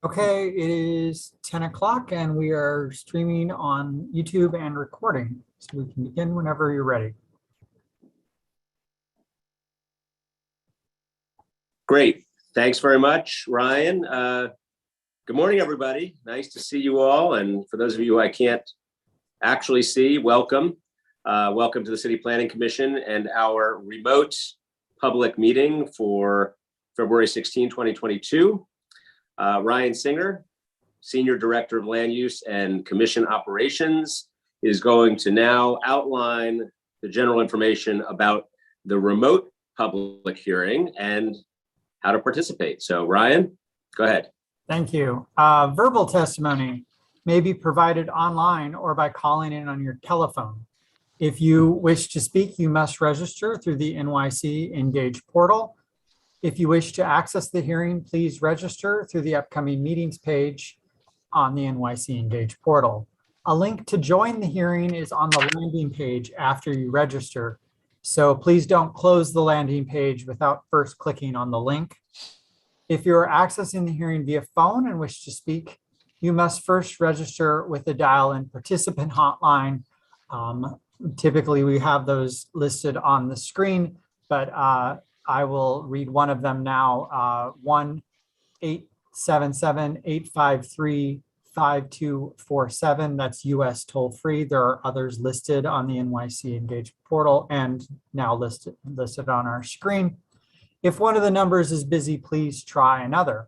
Okay, it is 10 o'clock and we are streaming on YouTube and recording. So we can begin whenever you're ready. Great. Thanks very much, Ryan. Good morning, everybody. Nice to see you all. And for those of you who I can't actually see, welcome. Welcome to the City Planning Commission and our remote public meeting for February 16, 2022. Ryan Singer, Senior Director of Land Use and Commission Operations, is going to now outline the general information about the remote public hearing and how to participate. So Ryan, go ahead. Thank you. Verbal testimony may be provided online or by calling in on your telephone. If you wish to speak, you must register through the NYC Engage portal. If you wish to access the hearing, please register through the upcoming meetings page on the NYC Engage portal. A link to join the hearing is on the landing page after you register. So please don't close the landing page without first clicking on the link. If you're accessing the hearing via phone and wish to speak, you must first register with the dial-in participant hotline. Typically, we have those listed on the screen, but I will read one of them now, 1-877-853-5247. That's US toll free. There are others listed on the NYC Engage portal and now listed on our screen. If one of the numbers is busy, please try another.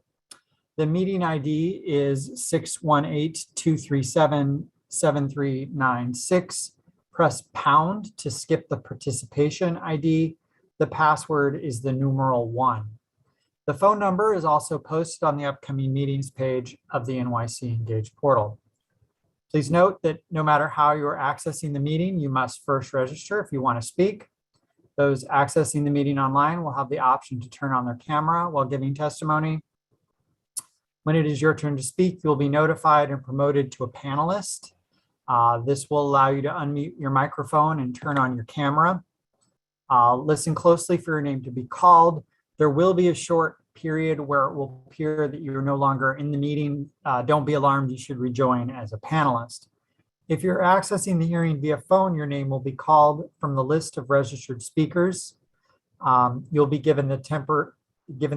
The meeting ID is 618-237-7396. Press pound to skip the participation ID. The password is the numeral 1. The phone number is also posted on the upcoming meetings page of the NYC Engage portal. Please note that no matter how you are accessing the meeting, you must first register if you want to speak. Those accessing the meeting online will have the option to turn on their camera while giving testimony. When it is your turn to speak, you'll be notified and promoted to a panelist. This will allow you to unmute your microphone and turn on your camera. Listen closely for your name to be called. There will be a short period where it will appear that you're no longer in the meeting. Don't be alarmed, you should rejoin as a panelist. If you're accessing the hearing via phone, your name will be called from the list of registered speakers. You'll be given the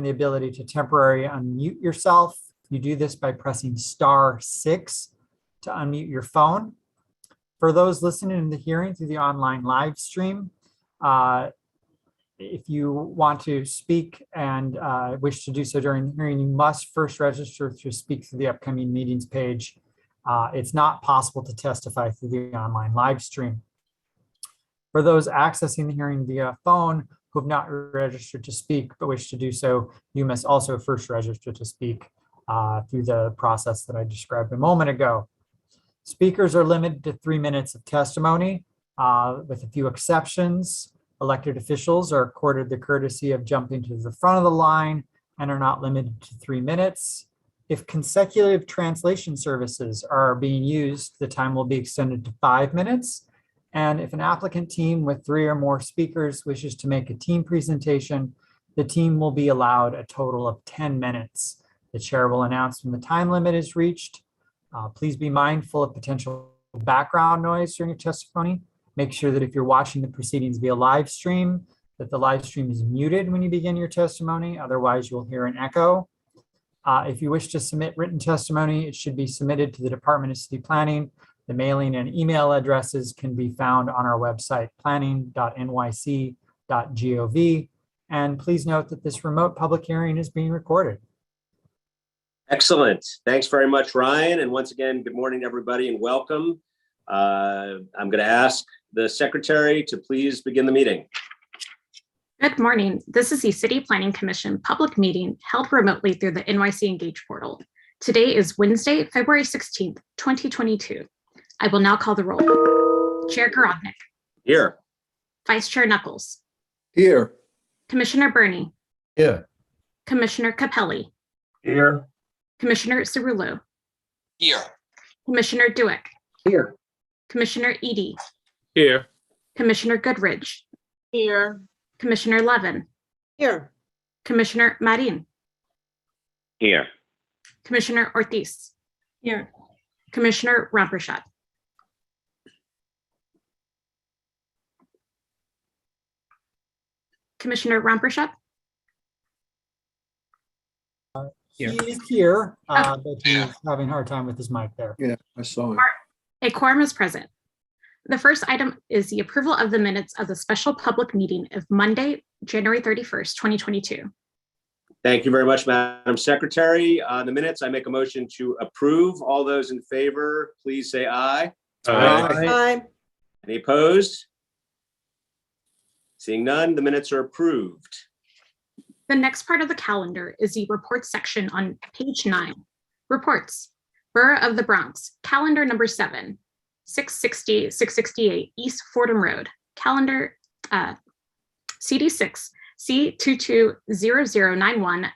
ability to temporarily unmute yourself. You do this by pressing *6 to unmute your phone. For those listening to the hearing through the online live stream, if you want to speak and wish to do so during the hearing, you must first register to speak through the upcoming meetings page. It's not possible to testify through the online live stream. For those accessing the hearing via phone who have not registered to speak but wish to do so, you must also first register to speak through the process that I described a moment ago. Speakers are limited to 3 minutes of testimony, with a few exceptions. Elected officials are accorded the courtesy of jumping to the front of the line and are not limited to 3 minutes. If consecutive translation services are being used, the time will be extended to 5 minutes. And if an applicant team with 3 or more speakers wishes to make a team presentation, the team will be allowed a total of 10 minutes. The chair will announce when the time limit is reached. Please be mindful of potential background noise during your testimony. Make sure that if you're watching the proceedings via live stream, that the live stream is muted when you begin your testimony. Otherwise, you'll hear an echo. If you wish to submit written testimony, it should be submitted to the Department of City Planning. The mailing and email addresses can be found on our website, planning.nyc.gov. And please note that this remote public hearing is being recorded. Excellent. Thanks very much, Ryan. And once again, good morning, everybody, and welcome. I'm going to ask the secretary to please begin the meeting. Good morning. This is the City Planning Commission public meeting held remotely through the NYC Engage portal. Today is Wednesday, February 16th, 2022. I will now call the roll. Chair Garodnick. Here. Vice Chair Knuckles. Here. Commissioner Burney. Here. Commissioner Capelli. Here. Commissioner Cerullo. Here. Commissioner Dueck. Here. Commissioner Edie. Here. Commissioner Goodridge. Here. Commissioner Levin. Here. Commissioner Marin. Here. Commissioner Ortiz, Here. Commissioner Ramprashad, Commissioner Ramprashad. He is here, but he's having a hard time with his mic there. Yeah, I saw it. A quorum is present. The first item is the approval of the minutes of the special public meeting of Monday, January 31st, 2022. Thank you very much, Madam Secretary. On the minutes, I make a motion to approve. All those in favor, please say aye. Aye. Any opposed? Seeing none, the minutes are approved. The next part of the calendar is the reports section on page 9. Reports. Borough of the Bronx, calendar number 7, 660, 668 East Fordham Road, calendar CD6, C220091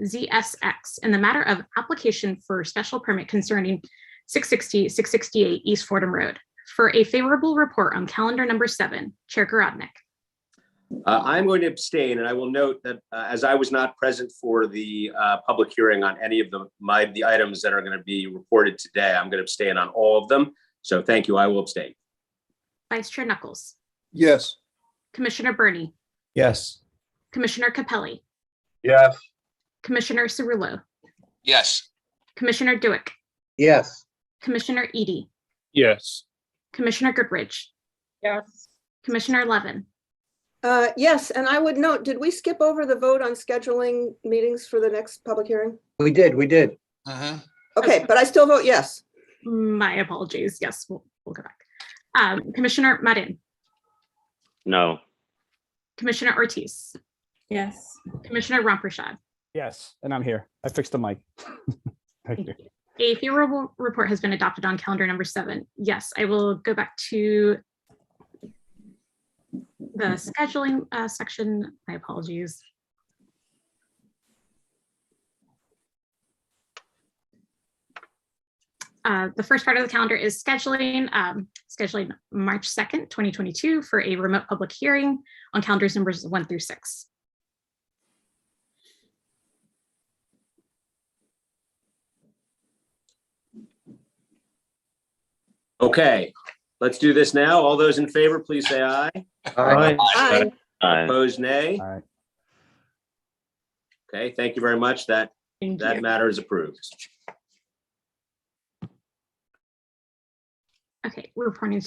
ZSX in the matter of application for special permit concerning 660, 668 East Fordham Road. For a favorable report on calendar number 7, Chair Garodnick. I'm going to abstain, and I will note that as I was not present for the public hearing on any of the items that are going to be reported today, I'm going to abstain on all of them. So thank you. I will abstain. Vice Chair Knuckles, Yes. Commissioner Burney, Yes. Commissioner Capelli, Yes. Commissioner Cerullo, Yes. Commissioner Duick, Yes. Commissioner Edie, Yes. Commissioner Goodrich, Yes. Commissioner Levin. Yes, and I would note, did we skip over the vote on scheduling meetings for the next public hearing? We did. Mhm. Okay, but I still vote yes. My apologies. Yes, we'll go back. Commissioner Marin, No. Commissioner Ortiz, Yes. Commissioner Ramprashad. Yes, and I'm here. I fixed the mic. Thank you. A favorable report has been adopted on calendar number 7. Yes, I will go back to the scheduling section. My apologies. The first part of the calendar is scheduling March 2nd, 2022 for a remote public hearing on calendars numbers 1 through 6. Okay, let's do this now. All those in favor, please say aye. Aye. Opposed, nay. All right. Okay, thank you very much. That Thank you. matter is approved. Okay, we're returning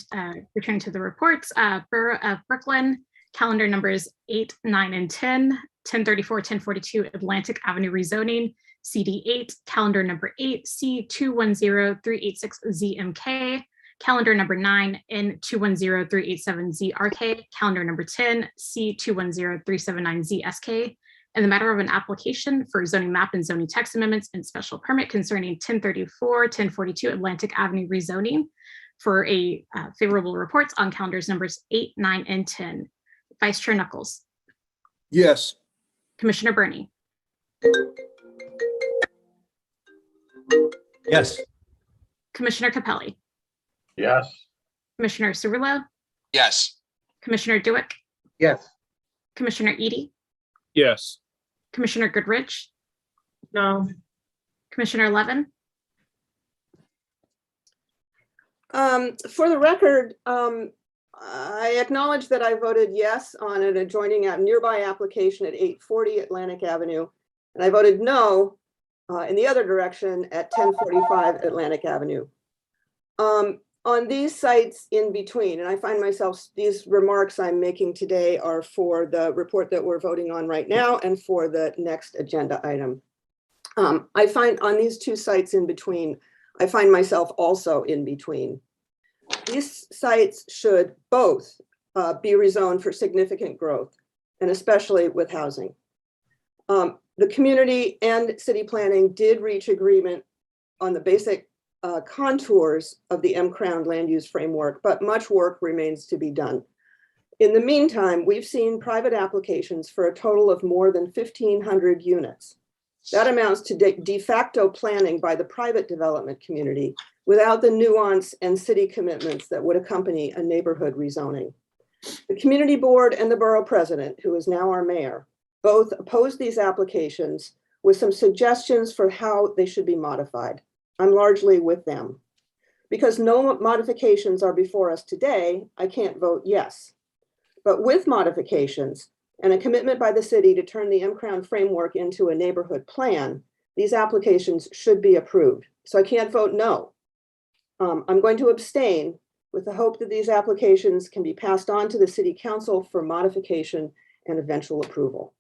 to the reports. Borough of Brooklyn, calendar numbers 8, 9, and 10, 1034, 1042 Atlantic Avenue rezoning, CD8, calendar number 8, C210386ZMK, calendar number 9, N210387ZRK, calendar number 10, C210379ZSK, in the matter of an application for zoning map and zoning text amendments and special permit concerning 1034, 1042 Atlantic Avenue rezoning, for a favorable reports on calendars numbers 8, 9, and 10. Vice Chair Knuckles, Yes. Commissioner Burney, Yes. Commissioner Capelli, Yes. Commissioner Cerullo, Yes. Commissioner Duick, Yes. Commissioner Edie, Yes. Commissioner Goodrich, No. Commissioner Levin. For the record, I acknowledge that I voted yes on an adjoining nearby application at 840 Atlantic Avenue, and I voted no in the other direction at 1045 Atlantic Avenue. On these sites in between, and I find myself, these remarks I'm making today are for the report that we're voting on right now and for the next agenda item. I find on these two sites in between, I find myself also in between. These sites should both be rezoned for significant growth, and especially with housing. The community and city planning did reach agreement on the basic contours of the M-Crown land use framework, but much work remains to be done. In the meantime, we've seen private applications for a total of more than 1,500 units. That amounts to de facto planning by the private development community without the nuance and city commitments that would accompany a neighborhood rezoning. The community board and the borough president, who is now our mayor, both opposed these applications with some suggestions for how they should be modified. I'm largely with them. Because no modifications are before us today, I can't vote yes. But with modifications and a commitment by the city to turn the M-Crown framework into a neighborhood plan, these applications should be approved. So I can't vote no. I'm going to abstain with the hope that these applications can be passed on to the city council for modification and eventual approval.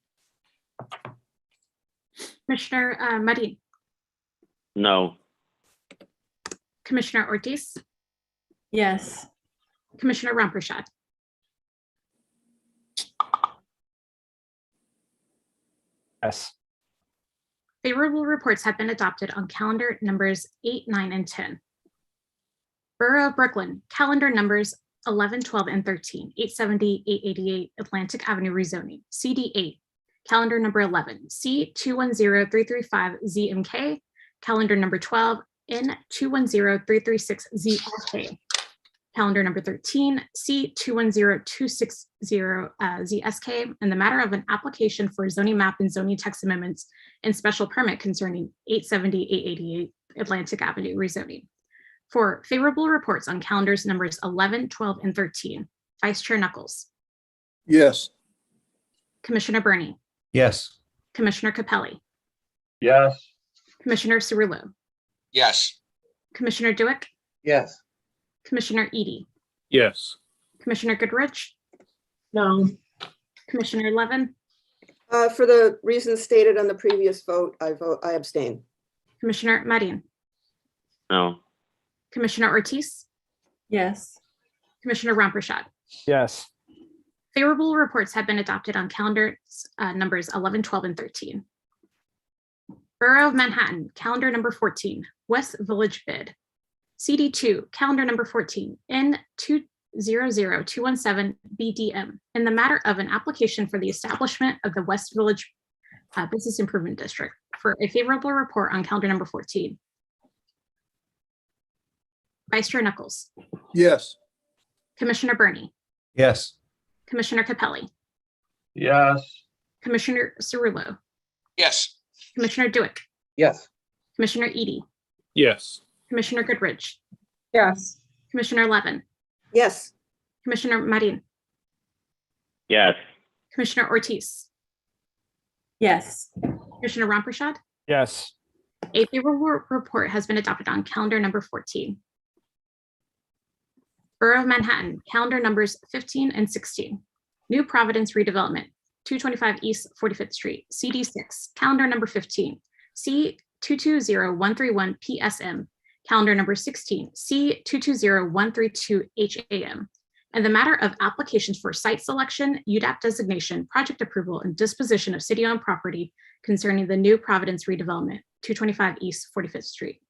Commissioner Marin, No. Commissioner Ortiz, Yes. Commissioner Ramprashad, Yes. favorable reports have been adopted on calendar numbers 8, 9, and 10. Borough of Brooklyn, calendar numbers 11, 12, and 13, 870, 888 Atlantic Avenue rezoning, CD8, calendar number 11, C210335ZMK, calendar number 12, N210336ZLK, calendar number 13, C210260ZSK, and the matter of an application for zoning map and zoning text amendments and special permit concerning 870, 888 Atlantic Avenue rezoning. For favorable reports on calendars numbers 11, 12, and 13, Vice Chair Knuckles, Yes. Commissioner Burney, Yes. Commissioner Capelli, Yes. Commissioner Cerullo, Yes. Commissioner Duick, Yes. Commissioner Edie, Yes. Commissioner Goodrich, No. Commissioner Levin, For the reasons stated on the previous vote, I abstain. Commissioner Marin, No. Commissioner Ortiz, Yes. Commissioner Ramprashad. Yes. Favorable reports have been adopted on calendars numbers 11, 12, and 13. Borough of Manhattan, calendar number 14, West Village bid. CD2, calendar number 14, N200217BDM, in the matter of an application for the establishment of the West Village Business Improvement District. For a favorable report on calendar number 14. Vice Chair Knuckles, Yes. Commissioner Burney, Yes. Commissioner Capelli, Yes. Commissioner Cerullo, Yes. Commissioner Duick, Yes. Commissioner Edie, Yes. Commissioner Goodrich, Yes. Commissioner Levin, Yes. Commissioner Marin, Yes. Commissioner Ortiz, Yes. Commissioner Ramprashad. Yes. A favorable report has been adopted on calendar number 14. Borough of Manhattan, calendar numbers 15 and 16. New Providence redevelopment, 225 East 45th Street, CD6, calendar number 15, C220131PSM, calendar number 16, C220132HAM, and the matter of applications for site selection, UDAP designation, project approval, and disposition of city-owned property concerning the New Providence redevelopment, 225 East 45th Street.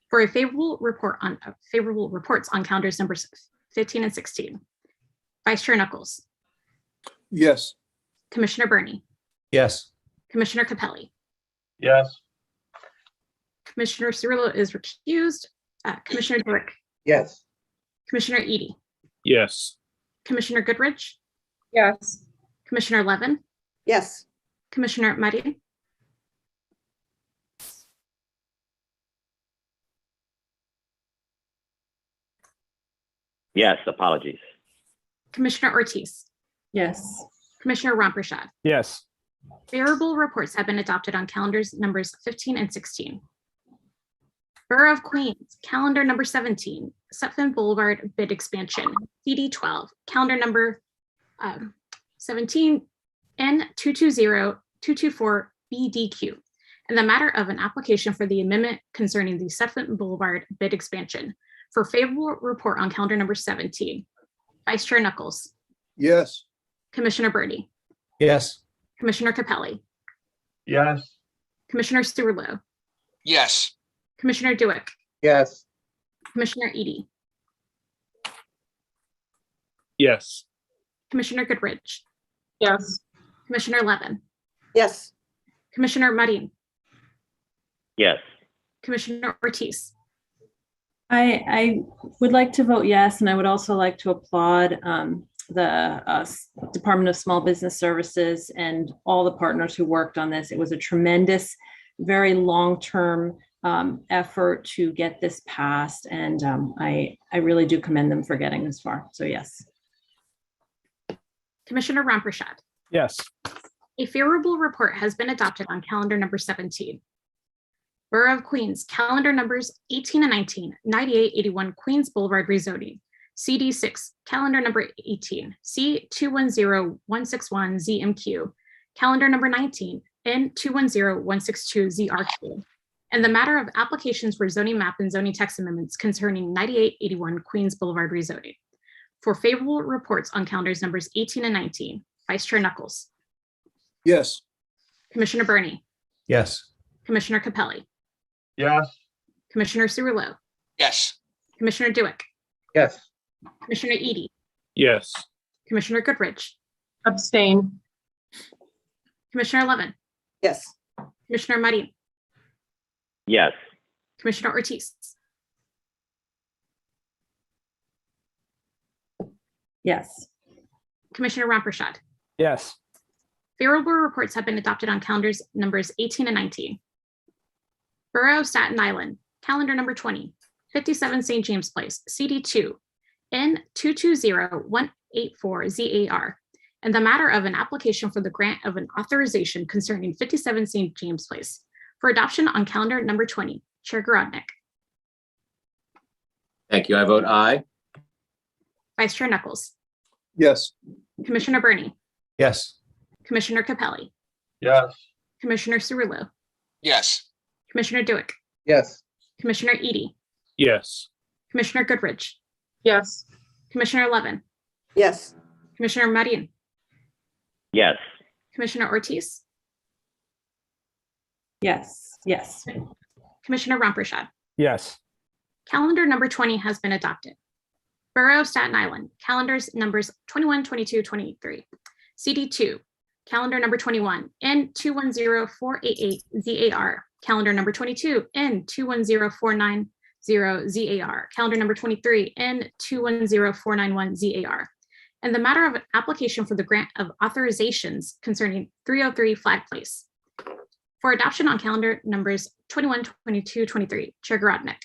For a favorable reports on calendars numbers 15 and 16. Vice Chair Knuckles, Yes. Commissioner Burney, Yes. Commissioner Capelli, Yes. Commissioner Cerullo is recused, Commissioner Duick, Yes. Commissioner Edie, Yes. Commissioner Goodrich, Yes. Commissioner Levin, Yes. Commissioner Marin, Yes. Apologies. Commissioner Ortiz, Yes. Commissioner Ramprashad. Yes. Favorable reports have been adopted on calendars numbers 15 and 16. Borough of Queens, calendar number 17, Sutphin Boulevard bid expansion, CD12, calendar number 17, N220224BDQ, and the matter of an application for the amendment concerning the Sutphin Boulevard bid expansion. For favorable report on calendar number 17, Vice Chair Knuckles, Yes. Commissioner Burney, Yes. Commissioner Capelli, Yes. Commissioner Cerullo, Yes. Commissioner Duick, Yes. Commissioner Edie, Yes. Commissioner Goodrich, Yes. Commissioner Levin, Yes. Commissioner Marin, Yes. Commissioner Ortiz. I would like to vote yes, and I would also like to applaud Department of Small Business Services and all the partners who worked on this. It was a tremendous, very long-term effort to get this passed, and I really do commend them for getting this far. So yes. Commissioner Ramprashad. Yes. A favorable report has been adopted on calendar number 17. Borough of Queens, calendar numbers 18 and 19, 9881 Queens Boulevard rezoning. CD6, calendar number 18, C210161ZMQ, calendar number 19, N210162ZRQ, and the matter of applications for zoning map and zoning text amendments concerning 9881 Queens Boulevard rezoning. For favorable reports on calendars numbers 18 and 19, Vice Chair Knuckles, Yes. Commissioner Burney, Yes. Commissioner Capelli, Yes. Commissioner Cirillo, Yes. Commissioner Duick, Yes. Commissioner Edie, Yes. Commissioner Goodrich, Abstain. Commissioner Levin, Yes. Commissioner Marin, Yes. Commissioner Ortiz, Yes. Commissioner Ramprashad. Yes. Favorable reports have been adopted on calendars numbers 18 and 19. Borough of Staten Island, calendar number 20, 57 St. James Place, CD2, N220184ZAR, and the matter of an application for the grant of an authorization concerning 57 St. James Place for adoption on calendar number 20. Chair Garodnick, Thank you. I vote aye. Vice Chair Knuckles, Yes. Commissioner Burney, Yes. Commissioner Capelli, Yes. Commissioner Cirillo, Yes. Commissioner Duick, Yes. Commissioner Edie, Yes. Commissioner Goodrich, Yes. Commissioner Levin, Yes. Commissioner Marin, Yes. Commissioner Ortiz, Yes. Yes. Commissioner Ramprashad. Yes. Calendar number 20 has been adopted. Borough of Staten Island, calendars numbers 21, 22, 23. CD2, calendar number 21, N210488ZAR, calendar number 22, N210490ZAR, calendar number 23, N210491ZAR, and the matter of an application for the grant of authorizations concerning 303 Flag Place. For adoption on calendar numbers 21, 22, 23. Chair Garodnick,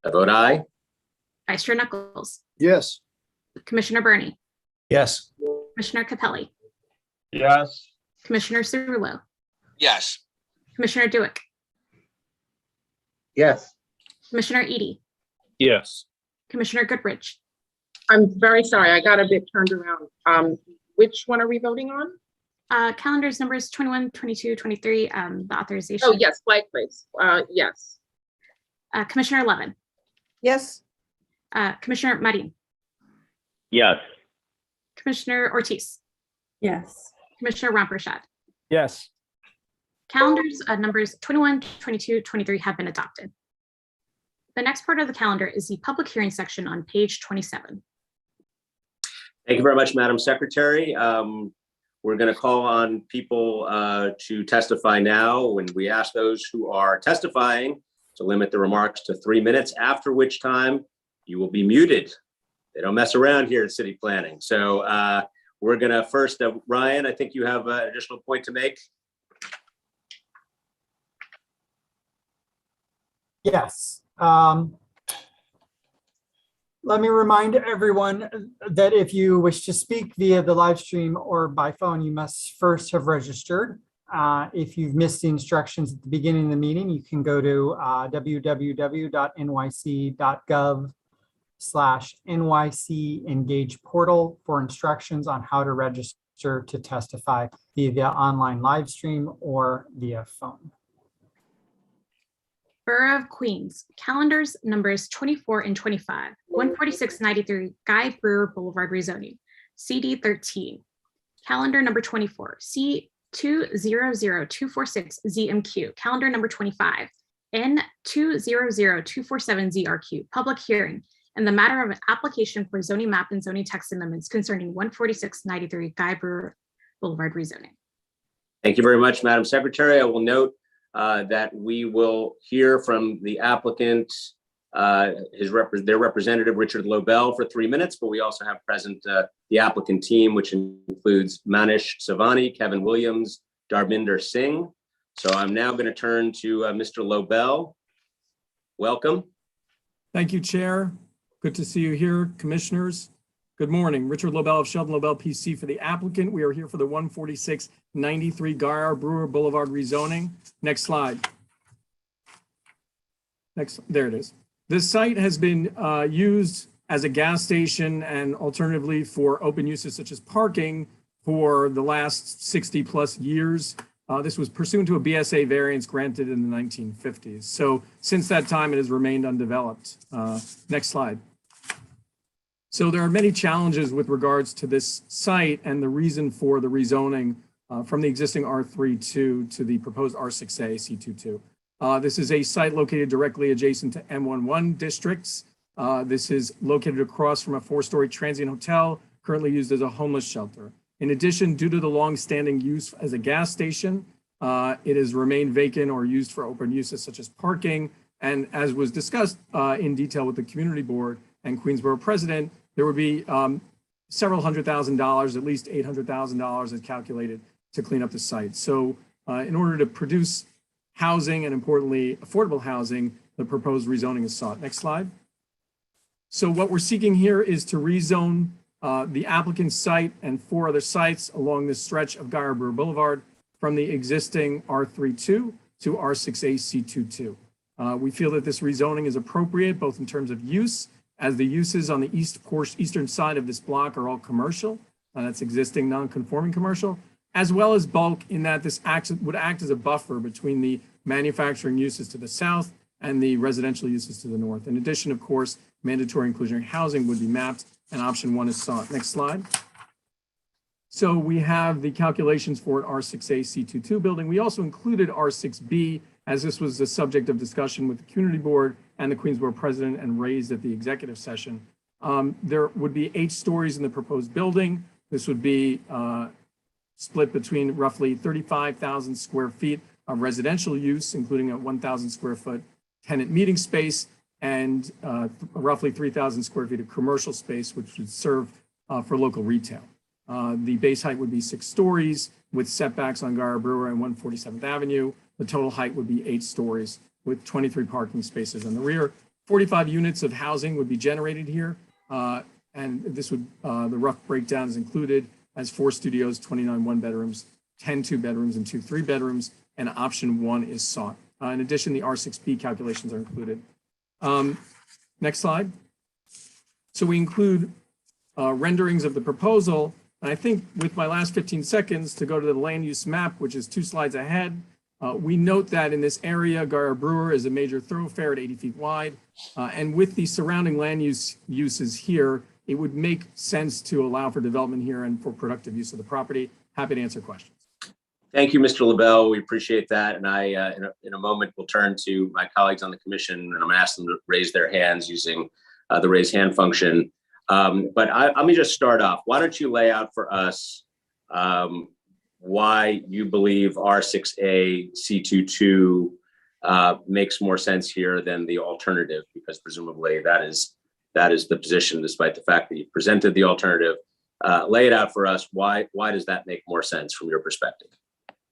I vote aye. Vice Chair Knuckles, Yes. Commissioner Burney, Yes. Commissioner Capelli, Yes. Commissioner Cirillo, Yes. Commissioner Duick, Yes. Commissioner Edie, Yes. Commissioner Goodrich, I'm very sorry. I got a bit turned around. Which one are we voting on? calendars numbers 21, 22, 23, the authorization. Oh, yes, Flag Place. Yes. Commissioner Levin, Yes. Commissioner Marin, Yes. Commissioner Ortiz, Yes. Commissioner Ramprashad. Yes. Calendars numbers 21, 22, 23 have been adopted. The next part of the calendar is the public hearing section on page 27. Thank you very much, Madam Secretary. We're going to call on people to testify now, and we ask those who are testifying to limit the remarks to 3 minutes, after which time you will be muted. They don't mess around here at City Planning. So we're going to first, Ryan, I think you have an additional point to make. Yes. Let me remind everyone that if you wish to speak via the live stream or by phone, you must first have registered. If you've missed the instructions at the beginning of the meeting, you can go to www.nyc.gov/NYC Engage portal for instructions on how to register to testify via the online live stream or via phone. Borough of Queens, calendars numbers 24 and 25, 14693 Guy Brewer Boulevard rezoning, CD 13. Calendar number 24, C200246ZMQ, calendar number 25, N200247ZRQ, public hearing, and the matter of an application for zoning map and zoning text amendments concerning 14693 Guy Brewer Boulevard rezoning. Thank you very much, Madam Secretary. I will note that we will hear from the applicant their representative, Richard Lobel, for 3 minutes, but we also have present the applicant team, which includes Manish Savani, Kevin Williams, Darminder Singh. So I'm now going to turn to Mr. Lobel. Welcome. Thank you, Chair. Good to see you here, Commissioners. Good morning. Richard Lobel of Sheldon Lobel PC for the applicant. We are here for the 14693 Gar Brewer Boulevard rezoning. Next slide. Next, there it is. This site has been used as a gas station and alternatively for open uses such as parking for the last 60 plus years. This was pursuant to a BSA variance granted in the 1950s. So since that time, it has remained undeveloped. Next slide. So there are many challenges with regards to this site and the reason for the rezoning from the existing R32 to the proposed R6A C22. This is a site located directly adjacent to M11 districts. This is located across from a 4-story transient hotel, currently used as a homeless shelter. In addition, due to the long-standing use as a gas station, it has remained vacant or used for open uses such as parking. And as was discussed in detail with the community board and Queensborough president, there would be several $100,000, at least $800,000 as calculated to clean up the site. So in order to produce housing and importantly, affordable housing, the proposed rezoning is sought. Next slide. So what we're seeking here is to rezone the applicant's site and 4 other sites along this stretch of Gar Brewer Boulevard from the existing R32 to R6A C22. We feel that this rezoning is appropriate both in terms of use, as the uses on the eastern side of this block are all commercial, that's existing non-conforming commercial, as well as bulk in that this would act as a buffer between the manufacturing uses to the south and the residential uses to the north. In addition, of course, mandatory inclusionary housing would be mapped and option 1 is sought. Next slide. So we have the calculations for an R6A C22 building. We also included R6B as this was the subject of discussion with the community board and the Queensborough president and raised at the executive session. There would be 8 stories in the proposed building. This would be split between roughly 35,000 square feet of residential use, including a 1,000 square foot tenant meeting space and roughly 3,000 square feet of commercial space, which would serve for local retail. The base height would be 6 stories with setbacks on Gar Brewer and 147th Avenue. The total height would be 8 stories with 23 parking spaces in the rear. 45 units of housing would be generated here. And this would, the rough breakdown is included as 4 studios, 29 1-bedrooms, 10 2-bedrooms, and 2 3-bedrooms, and option 1 is sought. In addition, the R6B calculations are included. Next slide. So we include renderings of the proposal. And I think with my last 15 seconds to go to the land use map, which is 2 slides ahead, we note that in this area, Gar Brewer is a major thoroughfare at 80 feet wide. And with the surrounding land uses here, it would make sense to allow for development here and for productive use of the property. Happy to answer questions. Thank you, Mr. LaBelle. We appreciate that. And I, in a moment, will turn to my colleagues on the commission and I'm going to ask them to raise their hands using the raise hand function. But let me just start off. Why don't you lay out for us why you believe R6A C22 makes more sense here than the alternative, because presumably that is the position, despite the fact that you presented the alternative. Lay it out for us. Why does that make more sense from your perspective?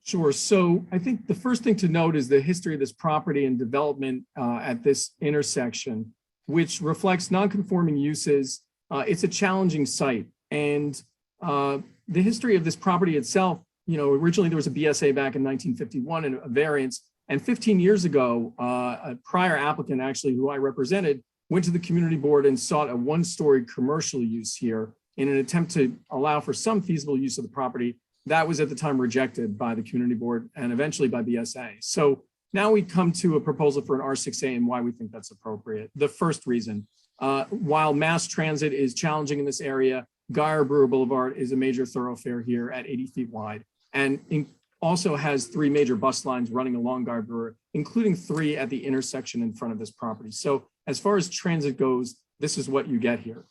Sure. So I think the first thing to note is the history of this property and development at this intersection, which reflects non-conforming uses. It's a challenging site. And the history of this property itself, originally there was a BSA back in 1951 and a variance. And 15 years ago, a prior applicant actually who I represented went to the community board and sought a 1-story commercial use here in an attempt to allow for some feasible use of the property. That was at the time rejected by the community board and eventually by BSA. So now we come to a proposal for an R6A and why we think that's appropriate. The first reason, while mass transit is challenging in this area, Gar Brewer Boulevard is a major thoroughfare here at 80 feet wide and also has 3 major bus lines running along Gar Brewer, including 3 at the intersection in front of this property. So as far as transit goes, this is what you get here.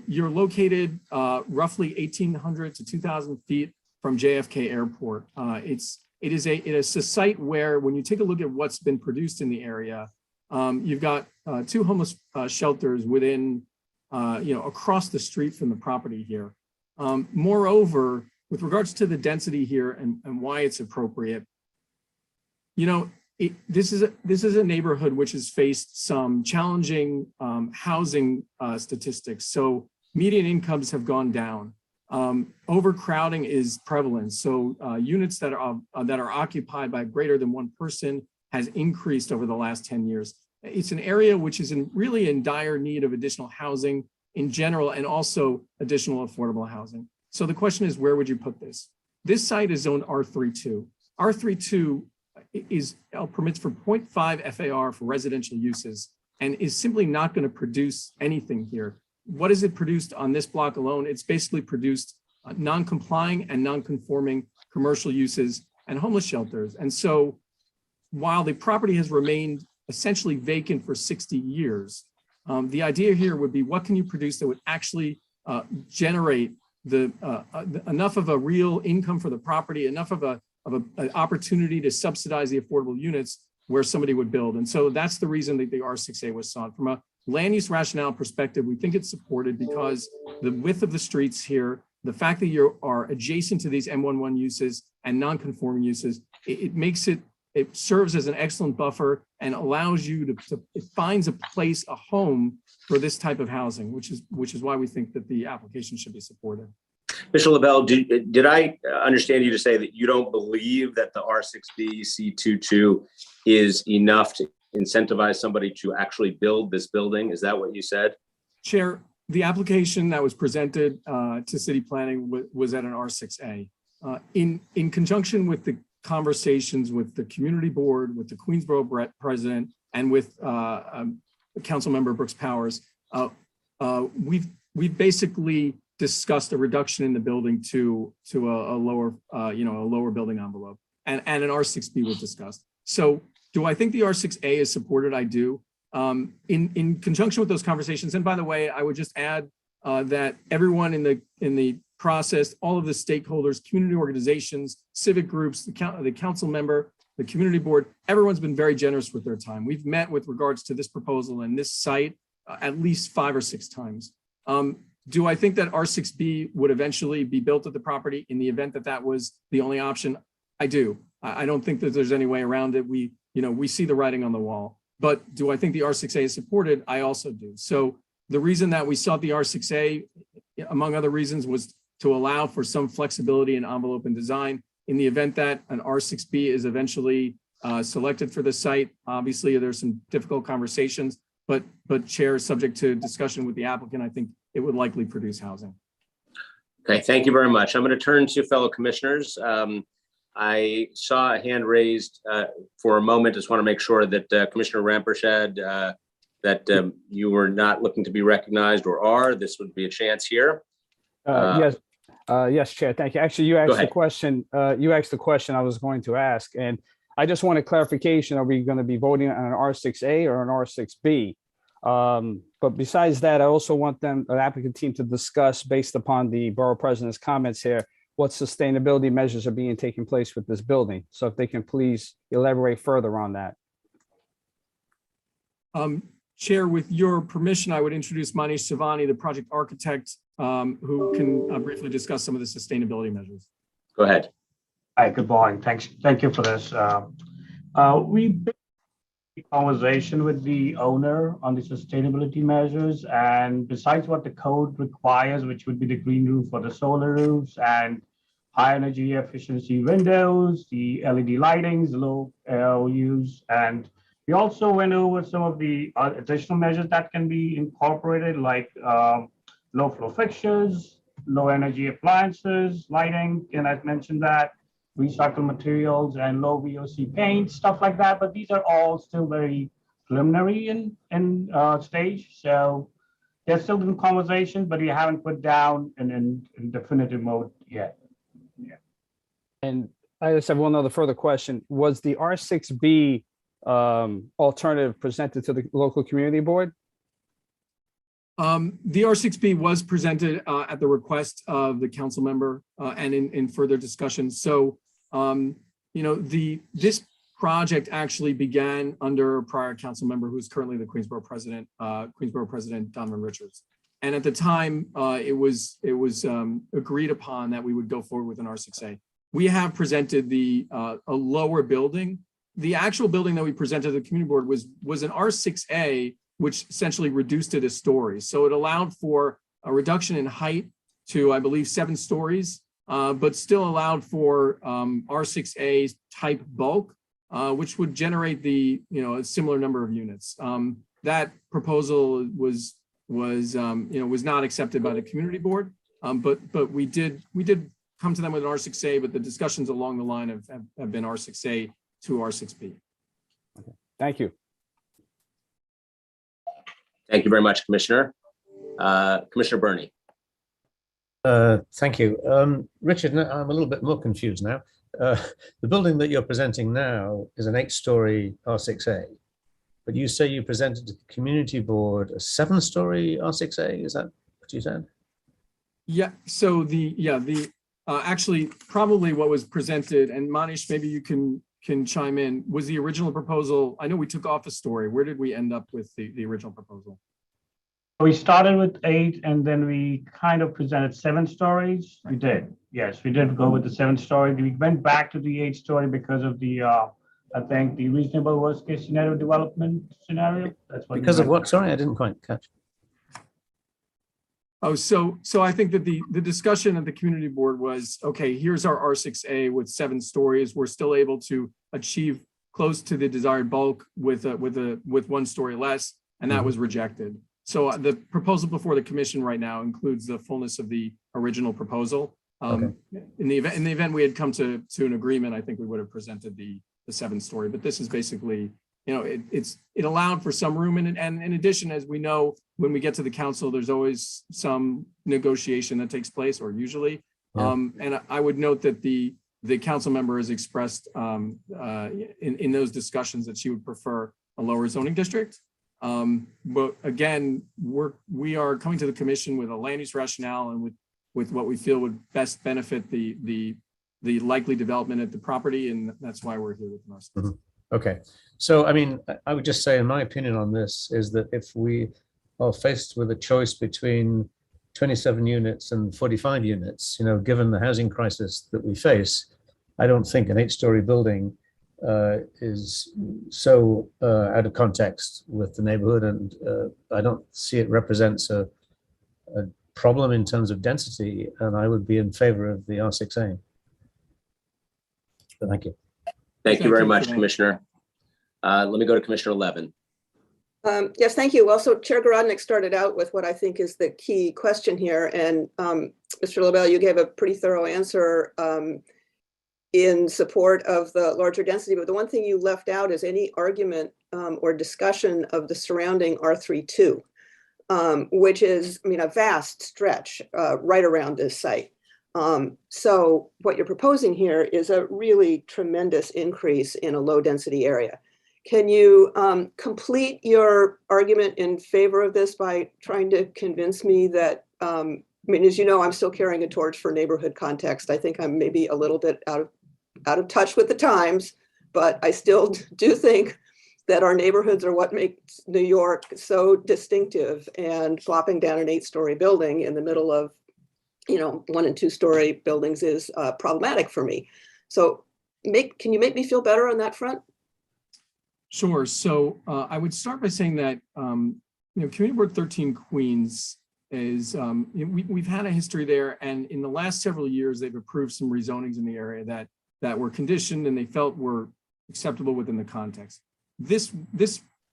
You're located roughly 1,800 to 2,000 feet from JFK Airport. It is a site where when you take a look at what's been produced in the area, You've got 2 homeless shelters within, across the street from the property here. Moreover, with regards to the density here and why it's appropriate, this is a neighborhood which has faced some challenging housing statistics. So median incomes have gone down. Overcrowding is prevalent. So units that are occupied by greater than 1 person has increased over the last 10 years. It's an area which is really in dire need of additional housing in general, and also additional affordable housing. So the question is, where would you put this? This site is zoned R32. R32 permits for 0.5 FAR for residential uses and is simply not going to produce anything here. What is it produced on this block alone? It's basically produced non-complying and non-conforming commercial uses and homeless shelters. And so while the property has remained essentially vacant for 60 years, the idea here would be, what can you produce that would actually generate enough of a real income for the property, enough of an opportunity to subsidize the affordable units where somebody would build. And so that's the reason that the R6A was sought. From a land use rationale perspective, we think it's supported because the width of the streets here, the fact that you are adjacent to these M11 uses and non-conforming uses, it serves as an excellent buffer and allows you it finds a place, a home for this type of housing, which is why we think that the application should be supported. Mr. LaBelle, did I understand you to say that you don't believe that the R6B C22 is enough to incentivize somebody to actually build this building? Is that what you said? Chair, the application that was presented to city planning was at an R6A. In conjunction with the conversations with the community board, with the Queensborough president, and with council member Brooks Powers, we've basically discussed a reduction in the building to a lower building envelope, and an R6B was discussed. So do I think the R6A is supported? I do. In conjunction with those conversations, and by the way, I would just add that everyone in the process, all of the stakeholders, community organizations, civic groups, the council member, the community board, everyone's been very generous with their time. We've met with regards to this proposal and this site at least 5 or 6 times. Do I think that R6B would eventually be built at the property in the event that that was the only option? I do. I don't think that there's any way around it. We see the writing on the wall. But do I think the R6A is supported? I also do. So the reason that we sought the R6A, among other reasons, was to allow for some flexibility in envelope and design in the event that an R6B is eventually selected for the site. Obviously, there's some difficult conversations, but Chair, subject to discussion with the applicant, I think it would likely produce housing. Okay, thank you very much. I'm going to turn to fellow commissioners. I saw a hand raised for a moment. Just want to make sure that Commissioner Rampersad, that you were not looking to be recognized, or are. This would be a chance here. Yes, Chair. Thank you. Actually, you asked the question. You asked the question I was going to ask, and I just wanted clarification. Are we going to be voting on an R6A or an R6B? But besides that, I also want the applicant team to discuss, based upon the borough president's comments here, what sustainability measures are being taken place with this building. So if they can please elaborate further on that. Chair, with your permission, I would introduce Manish Savani, the project architect, who can briefly discuss some of the sustainability measures. Go ahead. Hi, good morning. Thank you for this. We had a conversation with the owner on the sustainability measures, and besides what the code requires, which would be the green roof or the solar roofs and high energy efficiency windows, the LED lightings, low use, and we also went over some of the additional measures that can be incorporated, like low flow fixtures, low energy appliances, lighting, and I've mentioned that, recycled materials and low VOC paint, stuff like that. But these are all still very preliminary in stage. So they're still in conversation, but we haven't put down in definitive mode yet. Yeah. And I just have one other further question. Was the R6B alternative presented to the local community board? The R6B was presented at the request of the council member and in further discussion. So, this project actually began under a prior council member who's currently the Queensborough president, Donovan Richards. And at the time, it was agreed upon that we would go forward with an R6A. We have presented a lower building. The actual building that we presented to the community board was an R6A, which essentially reduced it a story. So it allowed for a reduction in height to, I believe, 7 stories, but still allowed for R6A type bulk, which would generate a similar number of units. That proposal was not accepted by the community board, but we did come to them with an R6A, but the discussions along the line have been R6A to R6B. Okay. Thank you. Thank you very much, Commissioner. Commissioner Burney. Thank you. Richard, I'm a little bit more confused now. The building that you're presenting now is an 8-story R6A, but you say you presented to the community board a 7-story R6A. Is that what you said? Yeah. So actually probably what was presented, and Manish, maybe you can chime in, was the original proposal. I know we took off a story. Where did we end up with the original proposal? We started with 8 and then we kind of presented 7 stories. We did. Yes, we did go with the 7-story. We went back to the 8-story because of the, I think, the reasonable worst case scenario development scenario. That's what. Because of what? Sorry, I didn't quite catch. Oh, so I think that the discussion at the community board was, okay, here's our R6A with 7 stories. We're still able to achieve close to the desired bulk with 1 story less, and that was rejected. So the proposal before the commission right now includes the fullness of the original proposal. Okay. In the event we had come to an agreement, I think we would have presented the 7-story. But this is basically, it allowed for some room, and in addition, as we know, when we get to the council, there's always some negotiation that takes place, or usually. Yeah. And I would note that the council member has expressed in those discussions that she would prefer a lower zoning district. But again, we are coming to the commission with a land use rationale and with what we feel would best benefit the likely development at the property, and that's why we're here with us. Mm-hmm. Okay, so I mean, I would just say, in my opinion on this, is that if we are faced with a choice between 27 units and 45 units, given the housing crisis that we face, I don't think an 8-story building is so out of context with the neighborhood, and I don't see it represents a problem in terms of density, and I would be in favor of the R6A. So thank you. Thank you very much, Commissioner. Let me go to Commissioner Levin. Yes, thank you. Well, so Chair Garodnick started out with what I think is the key question here, and Mr. LaBelle, you gave a pretty thorough answer in support of the larger density, but the one thing you left out is any argument or discussion of the surrounding R32, which is, a vast stretch right around this site. So what you're proposing here is a really tremendous increase in a low density area. Can you complete your argument in favor of this by trying to convince me that, as you know, I'm still carrying a torch for neighborhood context. I think I'm maybe a little bit out of touch with the times, but I still do think that our neighborhoods are what makes New York so distinctive, and plopping down an 8-story building in the middle of 1- and 2-story buildings is problematic for me. So can you make me feel better on that front? Sure. So I would start by saying that Community Board 13 Queens is we've had a history there, and in the last several years they've approved some rezonings in the area that were conditioned and they felt were acceptable within the context. This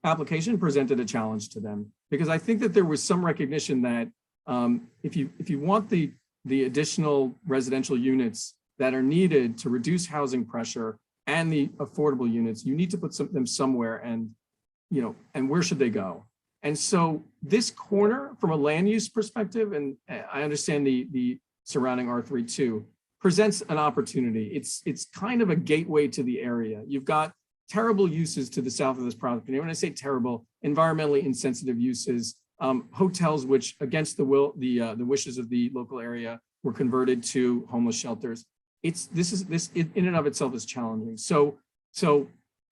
application presented a challenge to them, because I think that there was some recognition that if you want the additional residential units that are needed to reduce housing pressure and the affordable units, you need to put them somewhere, and where should they go? And so this corner, from a land use perspective, and I understand the surrounding R32, presents an opportunity. It's kind of a gateway to the area. You've got terrible uses to the south of this property. When I say terrible, environmentally insensitive uses, hotels which, against the wishes of the local area, were converted to homeless shelters. This in and of itself is challenging. So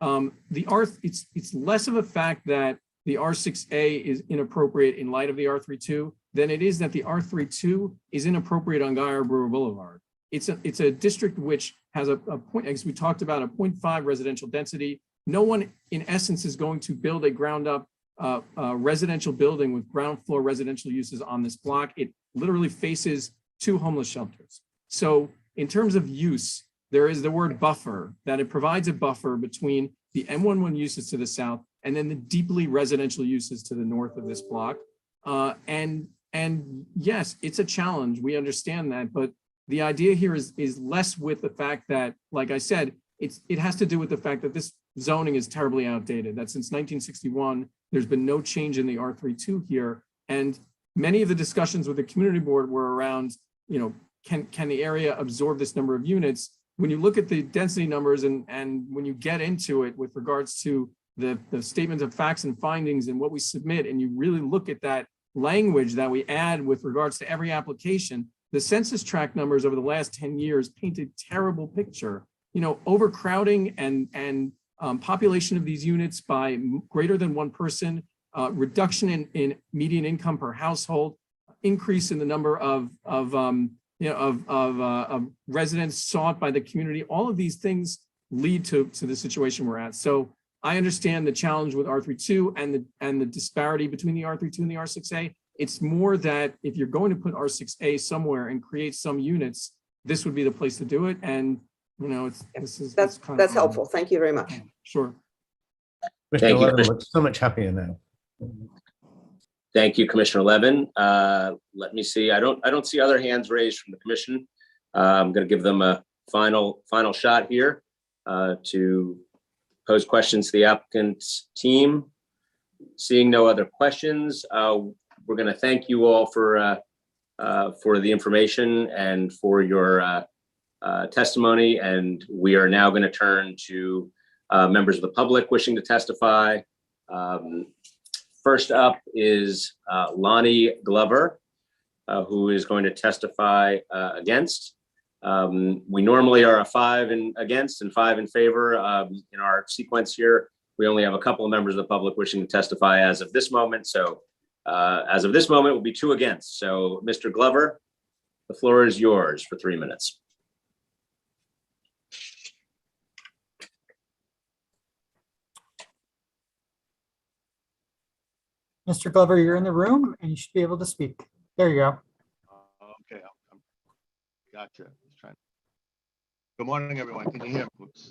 It's less of a fact that the R6A is inappropriate in light of the R32 than it is that the R32 is inappropriate on Guy Brewer Boulevard. It's a district which has a point, as we talked about, a 0.5 residential density. No one, in essence, is going to build a ground up residential building with ground floor residential uses on this block. It literally faces 2 homeless shelters. So in terms of use, there is the word buffer, that it provides a buffer between the M11 uses to the south and then the deeply residential uses to the north of this block. And yes, it's a challenge. We understand that, but the idea here is less with the fact that, like I said, it has to do with the fact that this zoning is terribly outdated, that since 1961, there's been no change in the R32 here. And many of the discussions with the community board were around, can the area absorb this number of units? When you look at the density numbers and when you get into it with regards to the statement of facts and findings and what we submit, and you really look at that language that we add with regards to every application, the census tract numbers over the last 10 years paint a terrible picture. Overcrowding and population of these units by greater than 1 person, reduction in median income per household, increase in the number of residents sought by the community. All of these things lead to the situation we're at. So I understand the challenge with R32 and the disparity between the R32 and the R6A. It's more that if you're going to put R6A somewhere and create some units, this would be the place to do it. And that's helpful. Thank you very much. Sure. Thank you. Looks so much happier now. Thank you, Commissioner Levin. Let me see. I don't see other hands raised from the commission. I'm going to give them a final shot here to pose questions to the applicant's team. Seeing no other questions, we're going to thank you all for the information and for your testimony. And we are now going to turn to members of the public wishing to testify. First up is Lonnie Glover, who is going to testify against. We normally are a 5 against and 5 in favor. In our sequence here, we only have a couple of members of the public wishing to testify as of this moment. So as of this moment, will be 2 against. So Mr. Glover, the floor is yours for 3 minutes. Mr. Glover, you're in the room and you should be able to speak. There you go. Okay, gotcha. Good morning, everyone. Can you hear me? Oops.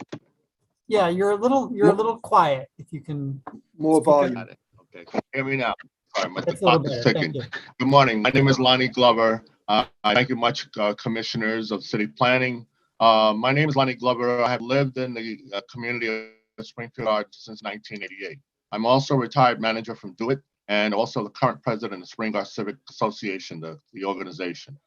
Yeah, you're a little quiet. If you can More volume. Okay, can you hear me now? Sorry, my That's a little clock is better. ticking. Thank you. Good morning. My name is Lonnie Glover. I thank you much, commissioners of city planning. My name is Lonnie Glover. I have lived in the community of Springfield Arts since 1988. I'm also a retired manager from Do It, and also the current president of Spring Arts Civic Association, the organization.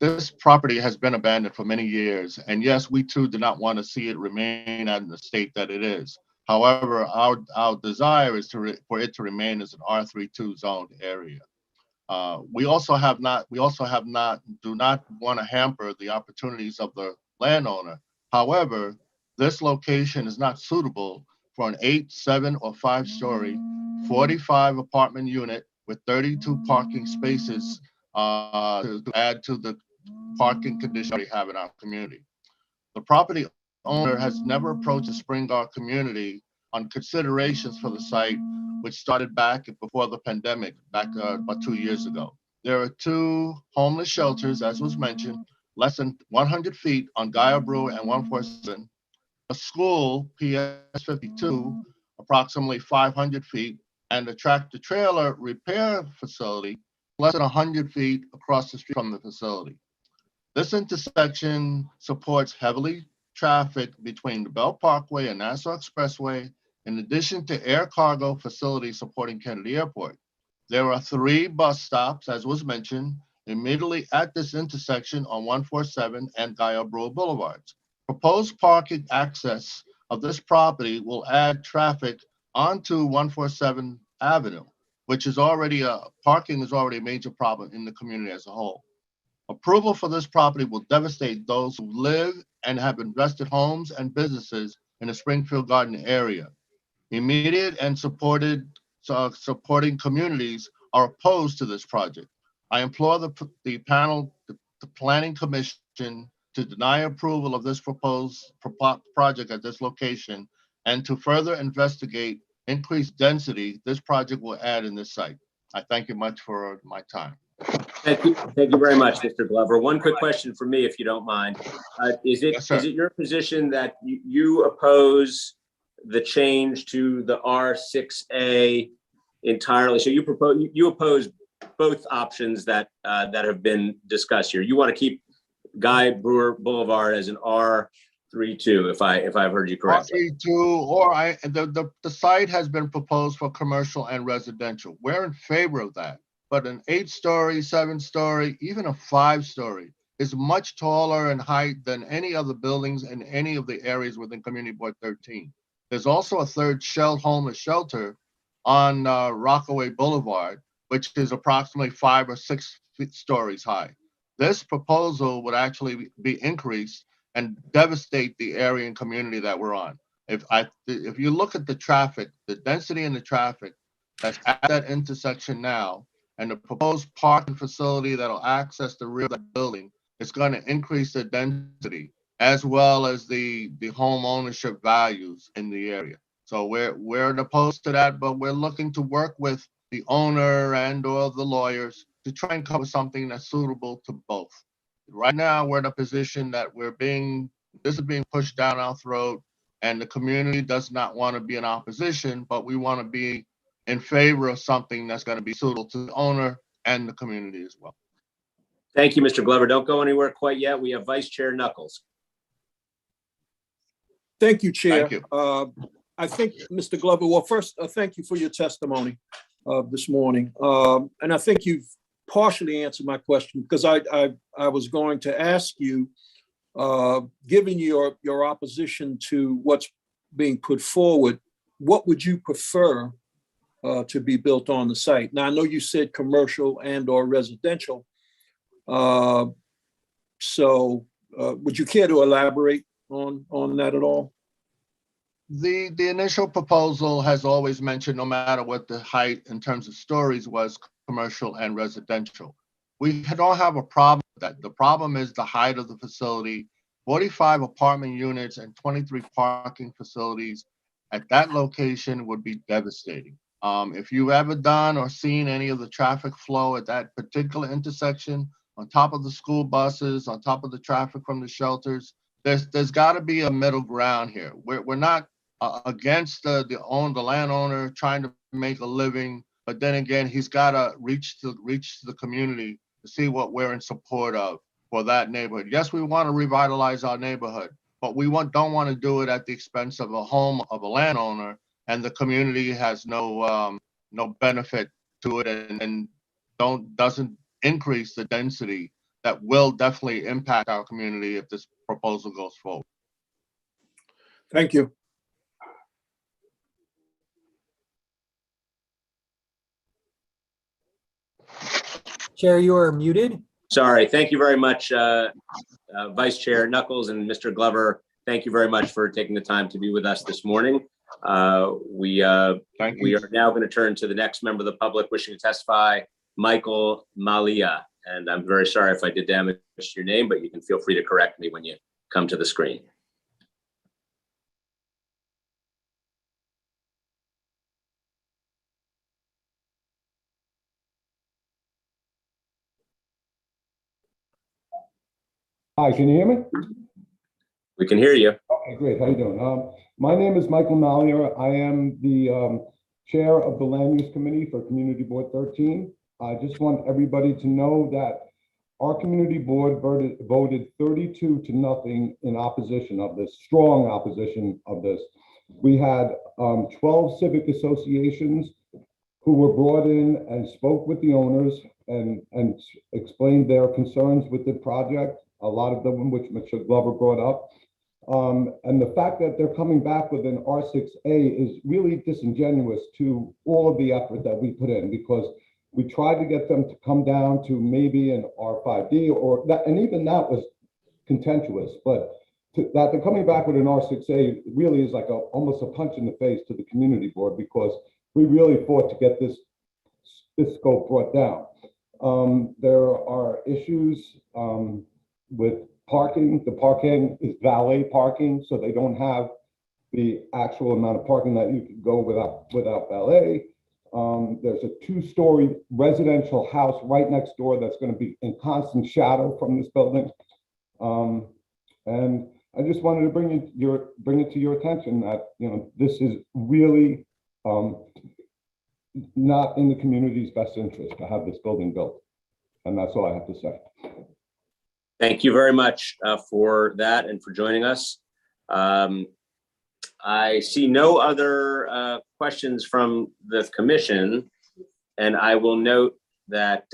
This property has been abandoned for many years, and yes, we too do not want to see it remain in the state that it is. However, our desire is for it to remain as an R32 zoned area. We also do not want to hamper the opportunities of the landowner. However, this location is not suitable for an 8, 7, or 5-story 45 apartment unit with 32 parking spaces to add to the parking condition we have in our community. The property owner has never approached the Springard community on considerations for the site, which started back before the pandemic, about 2 years ago. There are 2 homeless shelters, as was mentioned, less than 100 feet on Guy Brewer and 147. A school, PS 52, approximately 500 feet, and a tractor trailer repair facility less than 100 feet across the street from the facility. This intersection supports heavily traffic between the Bell Parkway and Nassau Expressway, in addition to air cargo facilities supporting Kennedy Airport. There are 3 bus stops, as was mentioned, immediately at this intersection on 147 and Guy Brewer Boulevards. Proposed parking access of this property will add traffic onto 147 Avenue, which is already parking is already a major problem in the community as a whole. Approval for this property will devastate those who live and have invested homes and businesses in the Springfield Garden area. Immediate and supporting communities are opposed to this project. I implore the panel, the Planning Commission, to deny approval of this proposed project at this location and to further investigate increased density this project will add in this site. I thank you much for my time. Thank you very much, Mr. Glover. One quick question for me, if you don't mind. Is it your position that you oppose the change to the R6A entirely? So you oppose both options that have been discussed here. You want to keep Guy Brewer Boulevard as an R32, if I've heard you correctly. R32, or the site has been proposed for commercial and residential. We're in favor of that. But an 8-story, 7-story, even a 5-story is much taller in height than any other buildings in any of the areas within Community Board 13. There's also a third homeless shelter on Rockaway Boulevard, which is approximately 5 or 6 stories high. This proposal would actually be increased and devastate the area and community that we're on. If you look at the traffic, the density in the traffic that's at that intersection now, and the proposed parking facility that'll access the rear of that building, it's going to increase the density as well as the home ownership values in the area. So we're opposed to that, but we're looking to work with the owner and or the lawyers to try and cover something that's suitable to both. Right now, we're in a position that this is being pushed down our throat, and the community does not want to be in opposition, but we want to be in favor of something that's going to be suitable to the owner and the community as well. Thank you, Mr. Glover. Don't go anywhere quite yet. We have Vice Chair Knuckles. Thank you, Chair. Thank you. I think, Mr. Glover, well, first, thank you for your testimony this morning. And I think you've partially answered my question, because I was going to ask you, given your opposition to what's being put forward, what would you prefer to be built on the site? Now, I know you said commercial and or residential. So would you care to elaborate on that at all? The initial proposal has always mentioned, no matter what the height in terms of stories was, commercial and residential. We don't have a problem with that. The problem is the height of the facility. 45 apartment units and 23 parking facilities at that location would be devastating. If you've ever done or seen any of the traffic flow at that particular intersection, on top of the school buses, on top of the traffic from the shelters, there's got to be a middle ground here. We're not against the landowner trying to make a living, but then again, he's got to reach to the community to see what we're in support of for that neighborhood. Yes, we want to revitalize our neighborhood, but we don't want to do it at the expense of a home of a landowner, and the community has no benefit to it, and doesn't increase the density that will definitely impact our community if this proposal goes forward. Thank you. Chair, you are muted. Sorry. Thank you very much, Vice Chair Knuckles and Mr. Glover. Thank you very much for taking the time to be with us this morning. We are now going to turn to the next member of the public wishing to testify, Michael Malia. And I'm very sorry if I did damage your name, but you can feel free to correct me when you come to the screen. Hi, can you hear me? We can hear you. Okay, great. How you doing? My name is Michael Mallier. I am the chair of the Land Use Committee for Community Board 13. I just want everybody to know that our community board voted 32-0 in opposition of this, strong opposition of this. We had 12 civic associations who were brought in and spoke with the owners and explained their concerns with the project, a lot of them which Mr. Glover brought up. And the fact that they're coming back with an R6A is really disingenuous to all of the effort that we put in, because we tried to get them to come down to maybe an R5D or that, and even that was contentious. But that they're coming back with an R6A really is like almost a punch in the face to the community board, because we really fought to get this scope brought down. There are issues with parking. The parking is valet parking, so they don't have the actual amount of parking that you could go without valet. There's a 2-story residential house right next door that's going to be in constant shadow from this building. And I just wanted to bring it to your attention that, you know, this is really not in the community's best interest to have this building built. And that's all I have to say. Thank you very much for that and for joining us. I see no other questions from the commission, and I will note that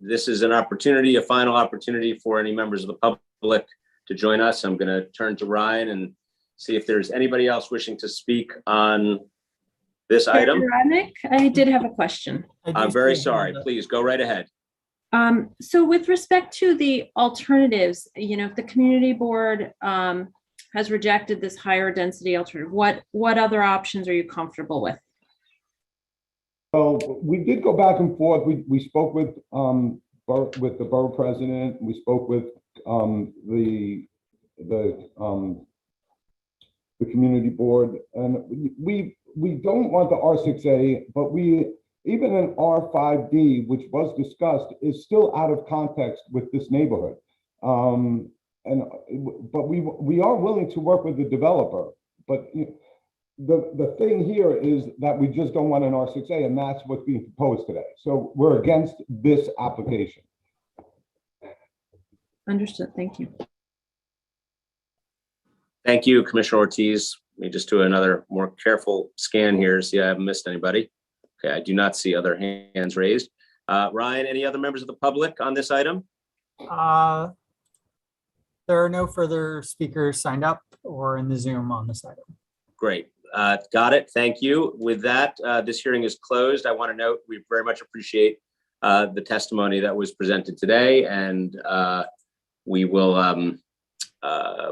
this is an opportunity, a final opportunity for any members of the public to join us. I'm going to turn to Ryan and see if there's anybody else wishing to speak on this item. Radnick, I did have a question. I'm very sorry. Please go right ahead. So with respect to the alternatives, you know, if the community board has rejected this higher density alternative, what other options are you comfortable with? So we did go back and forth. We spoke with the borough president. We spoke with the community board, and we don't want the R6A, but even an R5D, which was discussed, is still out of context with this neighborhood. But we are willing to work with the developer. But the thing here is that we just don't want an R6A, and that's what's being proposed today. So we're against this application. Understood. Thank you. Thank you, Commissioner Ortiz. Let me just do another more careful scan here, see I haven't missed anybody. Okay, I do not see other hands raised. Ryan, any other members of the public on this item? There are no further speakers signed up or in the Zoom on this item. Great. Got it. Thank you. With that, this hearing is closed. I want to note we very much appreciate the testimony that was presented today, and we will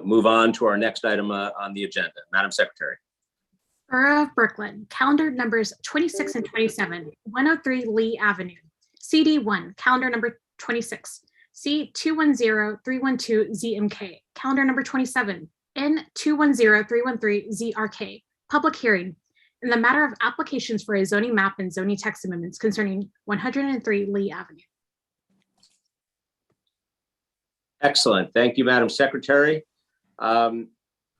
move on to our next item on the agenda. Madam Secretary. Borough of Brooklyn, calendar numbers 26 and 27, 103 Lee Avenue. CD1, calendar number 26, C210312ZMK, calendar number 27, N210313ZRK, public hearing in the matter of applications for a zoning map and zoning text amendments concerning 103 Lee Avenue. Excellent. Thank you, Madam Secretary.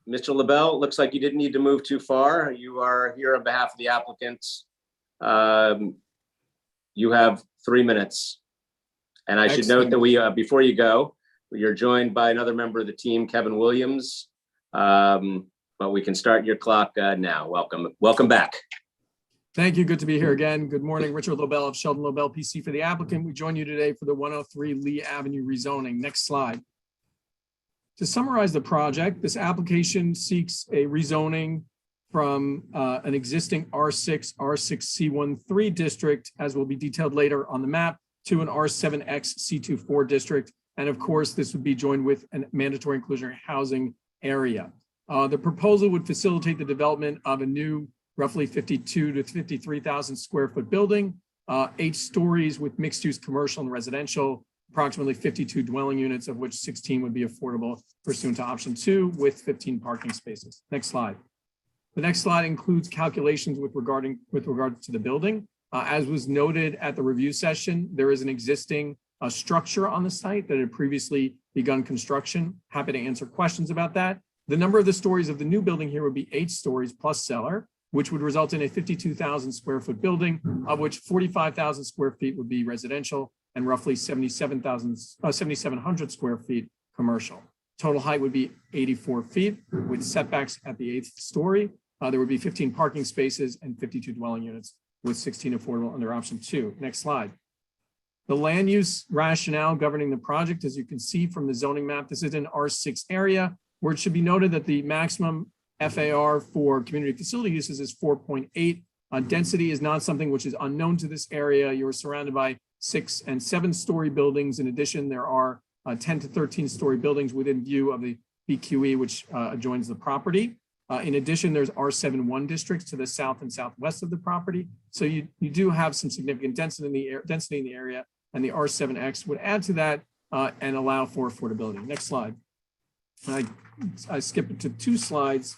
Mr. LaBelle, looks like you didn't need to move too far. You are here on behalf of the applicants. You have 3 minutes. And I should note that we, before you go, you're joined by another member of the team, Kevin Williams. But we can start your clock now. Welcome back. Thank you. Good to be here again. Good morning. Richard LaBelle of Sheldon LaBelle PC for the applicant. We join you today for the 103 Lee Avenue rezoning. Next slide. To summarize the project, this application seeks a rezoning from an existing R6, R6C13 district, as will be detailed later on the map, to an R7X C24 district. And of course, this would be joined with a mandatory inclusionary housing area. The proposal would facilitate the development of a new roughly 52 to 53,000 square foot building, 8 stories with mixed use commercial and residential, approximately 52 dwelling units, of which 16 would be affordable pursuant to option 2 with 15 parking spaces. Next slide. The next slide includes calculations with regard to the building. As was noted at the review session, there is an existing structure on the site that had previously begun construction. Happy to answer questions about that. The number of the stories of the new building here would be 8 stories plus cellar, which would result in a 52,000 square foot building, of which 45,000 square feet would be residential and roughly 7,700 square feet commercial. Total height would be 84 feet with setbacks at the 8th story. There would be 15 parking spaces and 52 dwelling units with 16 affordable under option 2. Next slide. The land use rationale governing the project, as you can see from the zoning map, this is an R6 area where it should be noted that the maximum FAR for community facility uses is 4.8. Density is not something which is unknown to this area. You're surrounded by 6 and 7 story buildings. In addition, there are 10 to 13 story buildings within view of the BQE, which adjoins the property. In addition, there's R7-1 districts to the south and southwest of the property. So you do have some significant density in the area, and the R7X would add to that and allow for affordability. Next slide. I skipped it to 2 slides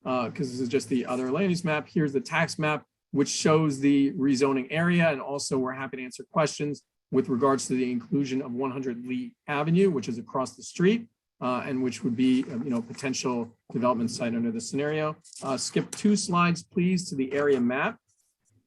because this is just the other land use map. Here's the tax map, which shows the rezoning area, and also we're happy to answer questions with regards to the inclusion of 100 Lee Avenue, which is across the street, and which would be potential development site under this scenario. Skip 2 slides, please, to the area map,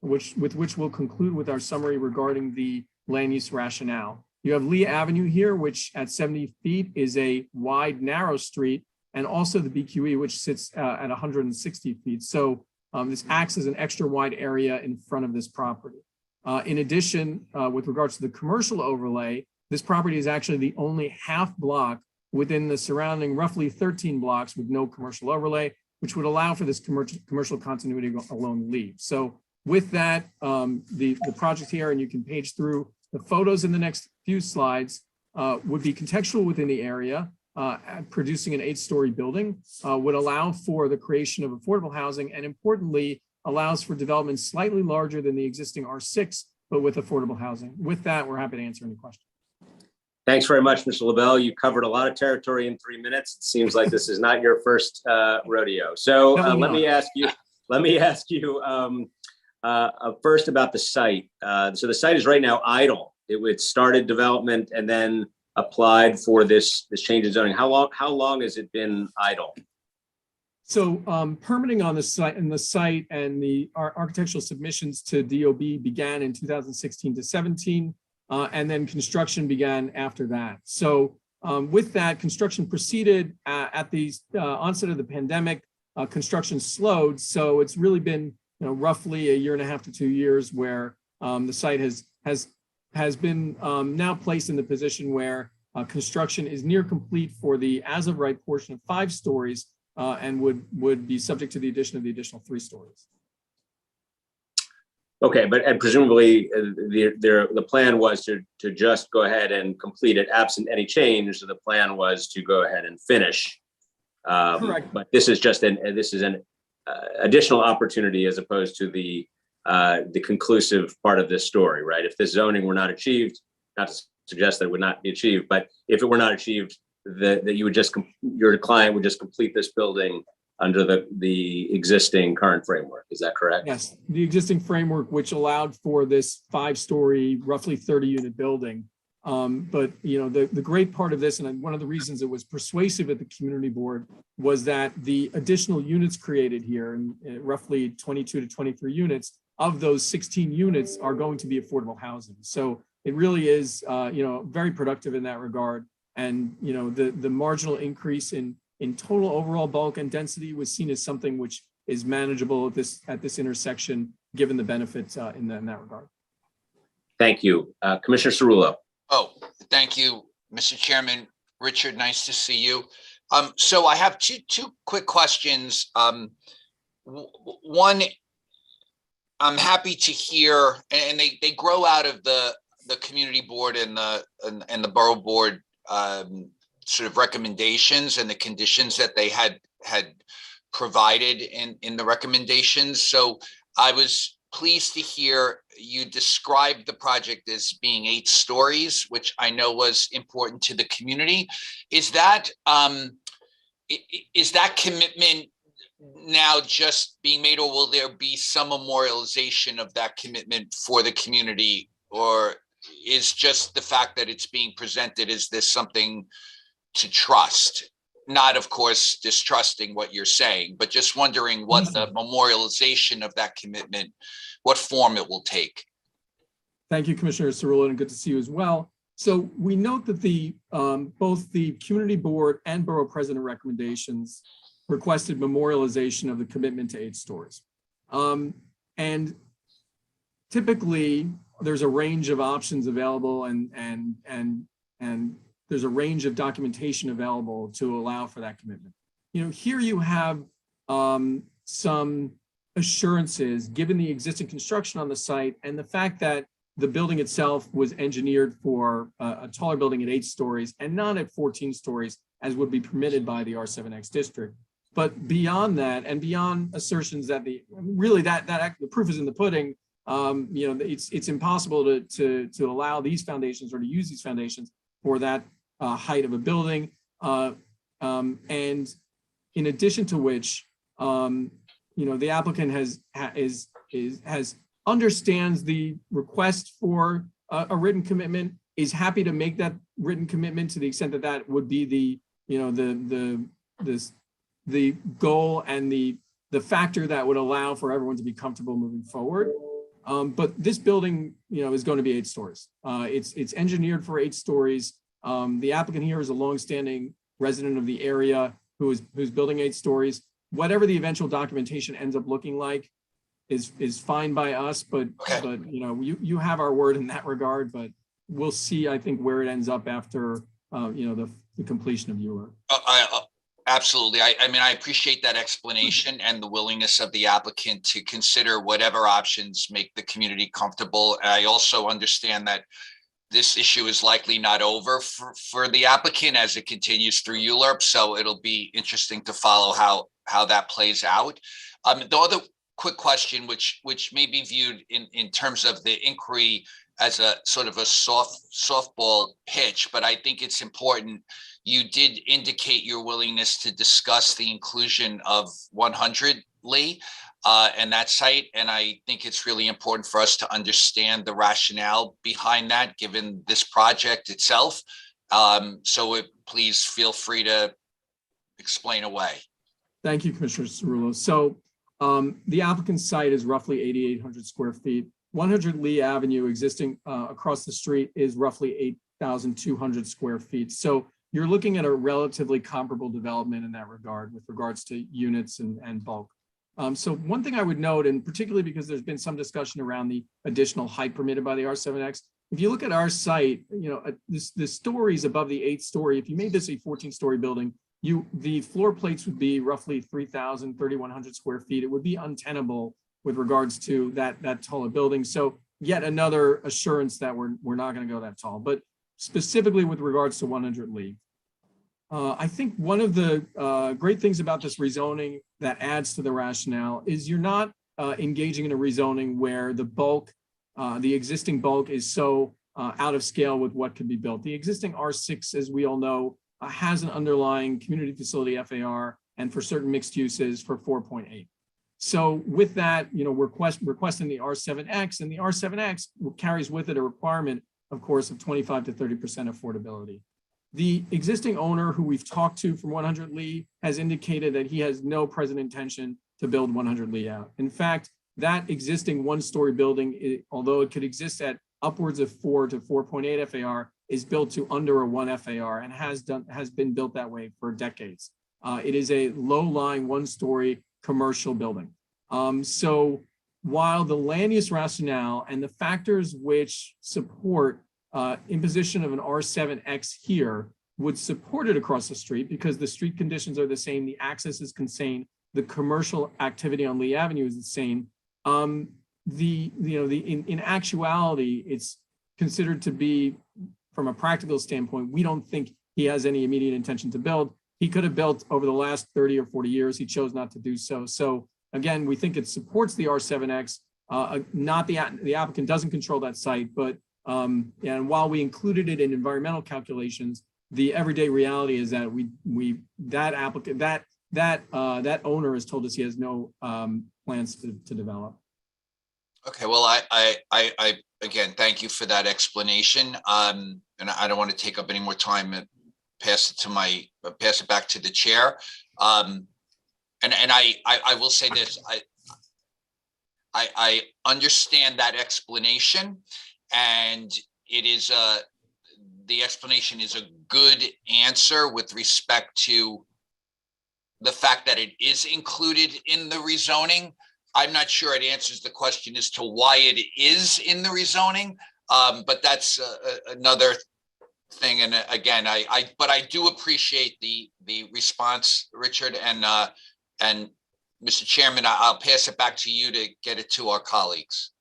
with which we'll conclude with our summary regarding the land use rationale. You have Lee Avenue here, which at 70 feet is a wide, narrow street, and also the BQE, which sits at 160 feet. So this acts as an extra wide area in front of this property. In addition, with regards to the commercial overlay, this property is actually the only half block within the surrounding roughly 13 blocks with no commercial overlay, which would allow for this commercial continuity along Lee. So with that, the project here, and you can page through the photos in the next few slides, would be contextual within the area, producing an 8-story building, would allow for the creation of affordable housing, and importantly, allows for development slightly larger than the existing R6, but with affordable housing. With that, we're happy to answer any questions. Thanks very much, Mr. LaBelle. You covered a lot of territory in 3 minutes. It seems like this is not your first rodeo. So let me ask you first about the site. So the site is right now idle. It started development and then applied for this change in zoning. How long has it been idle? So permitting on the site and the architectural submissions to DOB began in 2016 to 17, and then construction began after that. So with that, construction proceeded at the onset of the pandemic. Construction slowed, so it's really been roughly 1.5 to 2 years where the site has been now placed in the position where construction is near complete for the as of right portion of 5 stories and would be subject to the addition of the additional 3 stories. Okay, and presumably the plan was to just go ahead and complete it absent any change. So the plan was to go ahead and finish. Correct. But this is just an additional opportunity as opposed to the conclusive part of this story, right? If this zoning were not achieved, not to suggest that it would not be achieved, but if it were not achieved, that you would your client would just complete this building under the existing current framework. Is that correct? Yes, the existing framework, which allowed for this 5-story, roughly 30-unit building. But the great part of this, and one of the reasons it was persuasive at the community board, was that the additional units created here, and roughly 22 to 23 units, of those 16 units are going to be affordable housing. So it really is, very productive in that regard. And the marginal increase in total overall bulk and density was seen as something which is manageable at this intersection, given the benefits in that regard. Thank you, Commissioner Cerullo. Oh, thank you, Mr. Chairman. Richard, nice to see you. So I have two quick questions. One, I'm happy to hear, and they grow out of the community board and the borough board sort of recommendations and the conditions that they had provided in the recommendations. So I was pleased to hear you describe the project as being 8 stories, which I know was important to the community. Is that commitment now just being made, or will there be some memorialization of that commitment for the community, or is just the fact that it's being presented, is this something to trust? Not, of course, distrusting what you're saying, but just wondering what the memorialization of that commitment, what form it will take. Thank you, Commissioner Cerullo, and good to see you as well. So we note that both the community board and borough president recommendations requested memorialization of the commitment to 8 stories. And typically there's a range of options available and there's a range of documentation available to allow for that commitment. Here you have some assurances given the existing construction on the site and the fact that the building itself was engineered for a taller building at 8 stories and not at 14 stories as would be permitted by the R7X district. But beyond that, and beyond assertions that the proof is in the pudding, it's impossible to allow these foundations or to use these foundations for that height of a building. And in addition to which, the applicant understands the request for a written commitment, is happy to make that written commitment to the extent that that would be the goal and the factor that would allow for everyone to be comfortable moving forward. But this building, is going to be 8 stories. It's engineered for 8 stories. The applicant here is a longstanding resident of the area who's building 8 stories. Whatever the eventual documentation ends up looking like is fine by us, but you have our word in that regard. But we'll see, I think, where it ends up after the completion of ULURP. Absolutely. I appreciate that explanation and the willingness of the applicant to consider whatever options make the community comfortable. I also understand that this issue is likely not over for the applicant as it continues through ULURP. So it'll be interesting to follow how that plays out. The other quick question, which may be viewed in terms of the inquiry as a sort of a softball pitch, but I think it's important. You did indicate your willingness to discuss the inclusion of 100 Lee and that site. And I think it's really important for us to understand the rationale behind that, given this project itself. Please feel free to explain away. Thank you, Commissioner Cerullo. So the applicant's site is roughly 8,800 square feet. 100 Lee Avenue existing across the street is roughly 8,200 square feet. So you're looking at a relatively comparable development in that regard with regards to units and bulk. So one thing I would note, and particularly because there's been some discussion around the additional height permitted by the R7X, if you look at our site, the stories above the 8-story, if you made this a 14-story building, the floor plates would be roughly 3,100 square feet. It would be untenable with regards to that taller building. So yet another assurance that we're not going to go that tall. But specifically with regards to 100 Lee, I think one of the great things about this rezoning that adds to the rationale is you're not engaging in a rezoning where the existing bulk is so out of scale with what could be built. The existing R6, as we all know, has an underlying community facility FAR, and for certain mixed uses for 4.8. So with that, we're requesting the R7X, and the R7X carries with it a requirement, of course, of 25 to 30% affordability. The existing owner who we've talked to from 100 Lee has indicated that he has no present intention to build 100 Lee out. In fact, that existing 1-story building, although it could exist at upwards of 4 to 4.8 FAR, is built to under a 1 FAR and has been built that way for decades. It is a low-lying 1-story commercial building. So while the land use rationale and the factors which support imposition of an R7X here would support it across the street because the street conditions are the same, the access is contained, the commercial activity on Lee Avenue is the same. In actuality, it's considered to be, from a practical standpoint, we don't think he has any immediate intention to build. He could have built over the last 30 or 40 years. He chose not to do so. So again, we think it supports the R7X. Not the applicant doesn't control that site, but and while we included it in environmental calculations, the everyday reality is that that owner has told us he has no plans to develop. Okay, well, I again, thank you for that explanation. And I don't want to take up any more time and pass it back to the chair. And I will say this, I understand that explanation, and it is the explanation is a good answer with respect to the fact that it is included in the rezoning. I'm not sure it answers the question as to why it is in the rezoning, but that's another thing. And again, but I do appreciate the response, Richard, and Mr. Chairman, I'll pass it back to you to get it to our colleagues.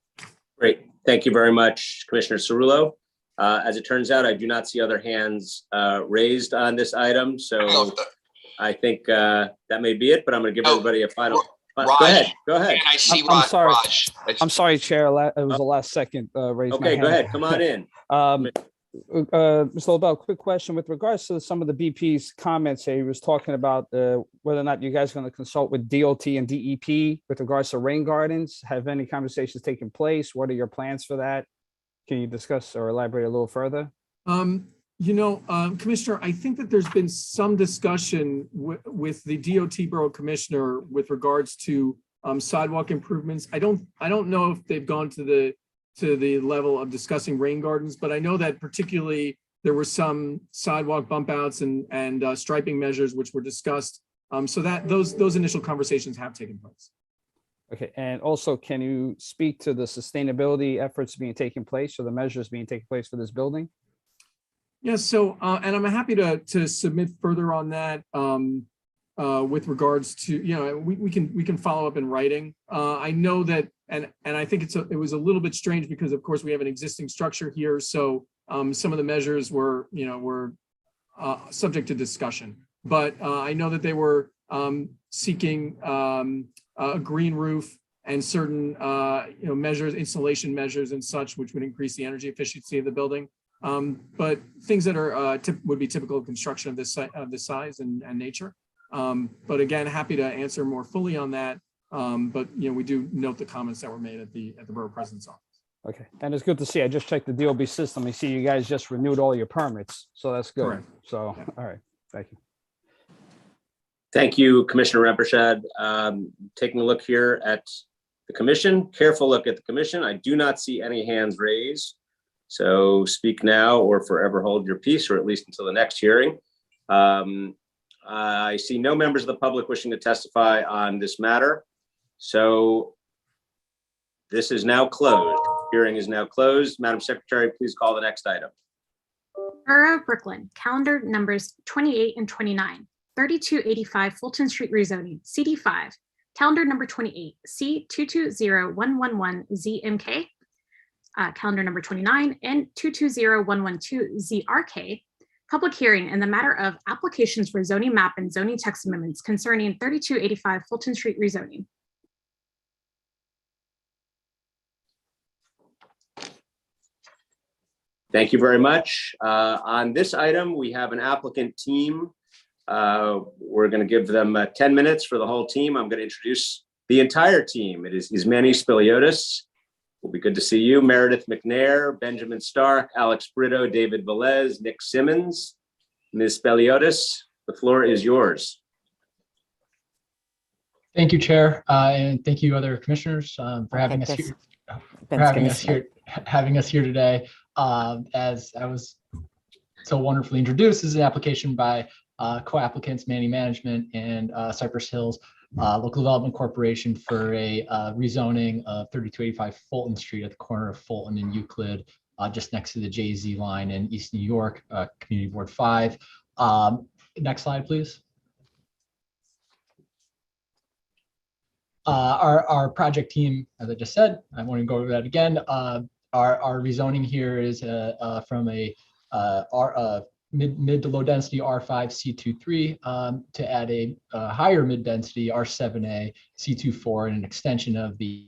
Great. Thank you very much, Commissioner Cerullo. As it turns out, I do not see other hands raised on this item, so I think that may be it, but I'm going to give everybody a final. Raj, go ahead. Go ahead. And I see I'm sorry. Raj. I'm sorry, Chair. It was the last second raise. Okay, go ahead. Come on in. Mr. LaBelle, quick question with regards to some of the BP's comments here. He was talking about whether or not you guys are going to consult with DOT and DEP with regards to rain gardens. Have any conversations taken place? What are your plans for that? Can you discuss or elaborate a little further? Commissioner, I think that there's been some discussion with the DOT Borough Commissioner with regards to sidewalk improvements. I don't know if they've gone to the level of discussing rain gardens, but I know that particularly there were some sidewalk bump outs and striping measures which were discussed. So that those initial conversations have taken place. Okay, and also, can you speak to the sustainability efforts being taken place or the measures being taken place for this building? Yes, so and I'm happy to submit further on that with regards to, we can follow up in writing. I know that, and I think it was a little bit strange because of course we have an existing structure here, so some of the measures were subject to discussion. But I know that they were seeking a green roof and certain measures, installation measures and such, which would increase the energy efficiency of the building. But things that are would be typical of construction of this size and nature. But again, happy to answer more fully on that. But we do note the comments that were made at the Borough President's office. Okay, and it's good to see. I just checked the DOB system. I see you guys just renewed all your permits, so that's good. Correct. So, all right, thank you. Thank you, Commissioner Rampersad. Taking a look here at the commission, careful look at the commission. I do not see any hands raised. So speak now or forever hold your peace, or at least until the next hearing. I see no members of the public wishing to testify on this matter. So this is now closed. Hearing is now closed. Madam Secretary, please call the next item. Borough of Brooklyn, calendar numbers 28 and 29, 3285 Fulton Street rezoning, CD5, calendar number 28, C220111ZMK, calendar number 29 and 220112ZRK, public hearing in the matter of applications for zoning map and zoning text amendments concerning 3285 Fulton Street rezoning. Thank you very much. On this item, we have an applicant team. We're going to give them 10 minutes for the whole team. I'm going to introduce the entire team. It is Manny Spiliotis. Will be good to see you. Meredith McNair, Benjamin Stark, Alex Brito, David Velez, Nick Simmons. Ms. Spiliotis, the floor is yours. Thank you, Chair, and thank you, other commissioners, for having us here. Having us here today. As I was so wonderfully introduced, this is an application by co-applicants Manny Management and Cypress Hills Local Development Corporation for a rezoning of 3285 Fulton Street at the corner of Fulton and Euclid, just next to the JZ line in East New York, Community Board 5. Next slide, please. Our project team, as I just said, I won't even go over that again. Our rezoning here is from a mid to low density R5 C23 to add a higher mid density R7A C24 and an extension of the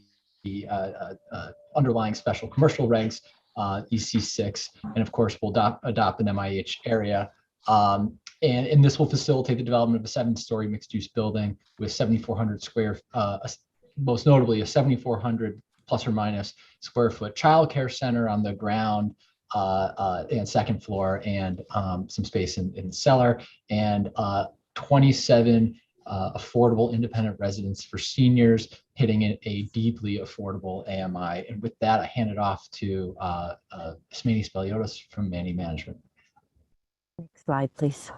underlying special commercial regs EC6, and of course we'll adopt an MIH area. And this will facilitate the development of a 7-story mixed-use building with 7,400 square, most notably a 7,400 plus or minus square foot childcare center on the ground and second floor, and some space in the cellar, and 27 affordable independent residents for seniors, hitting a deeply affordable AMI. And with that, I hand it off to Manny Spiliotis from Manny Management. Next slide, please.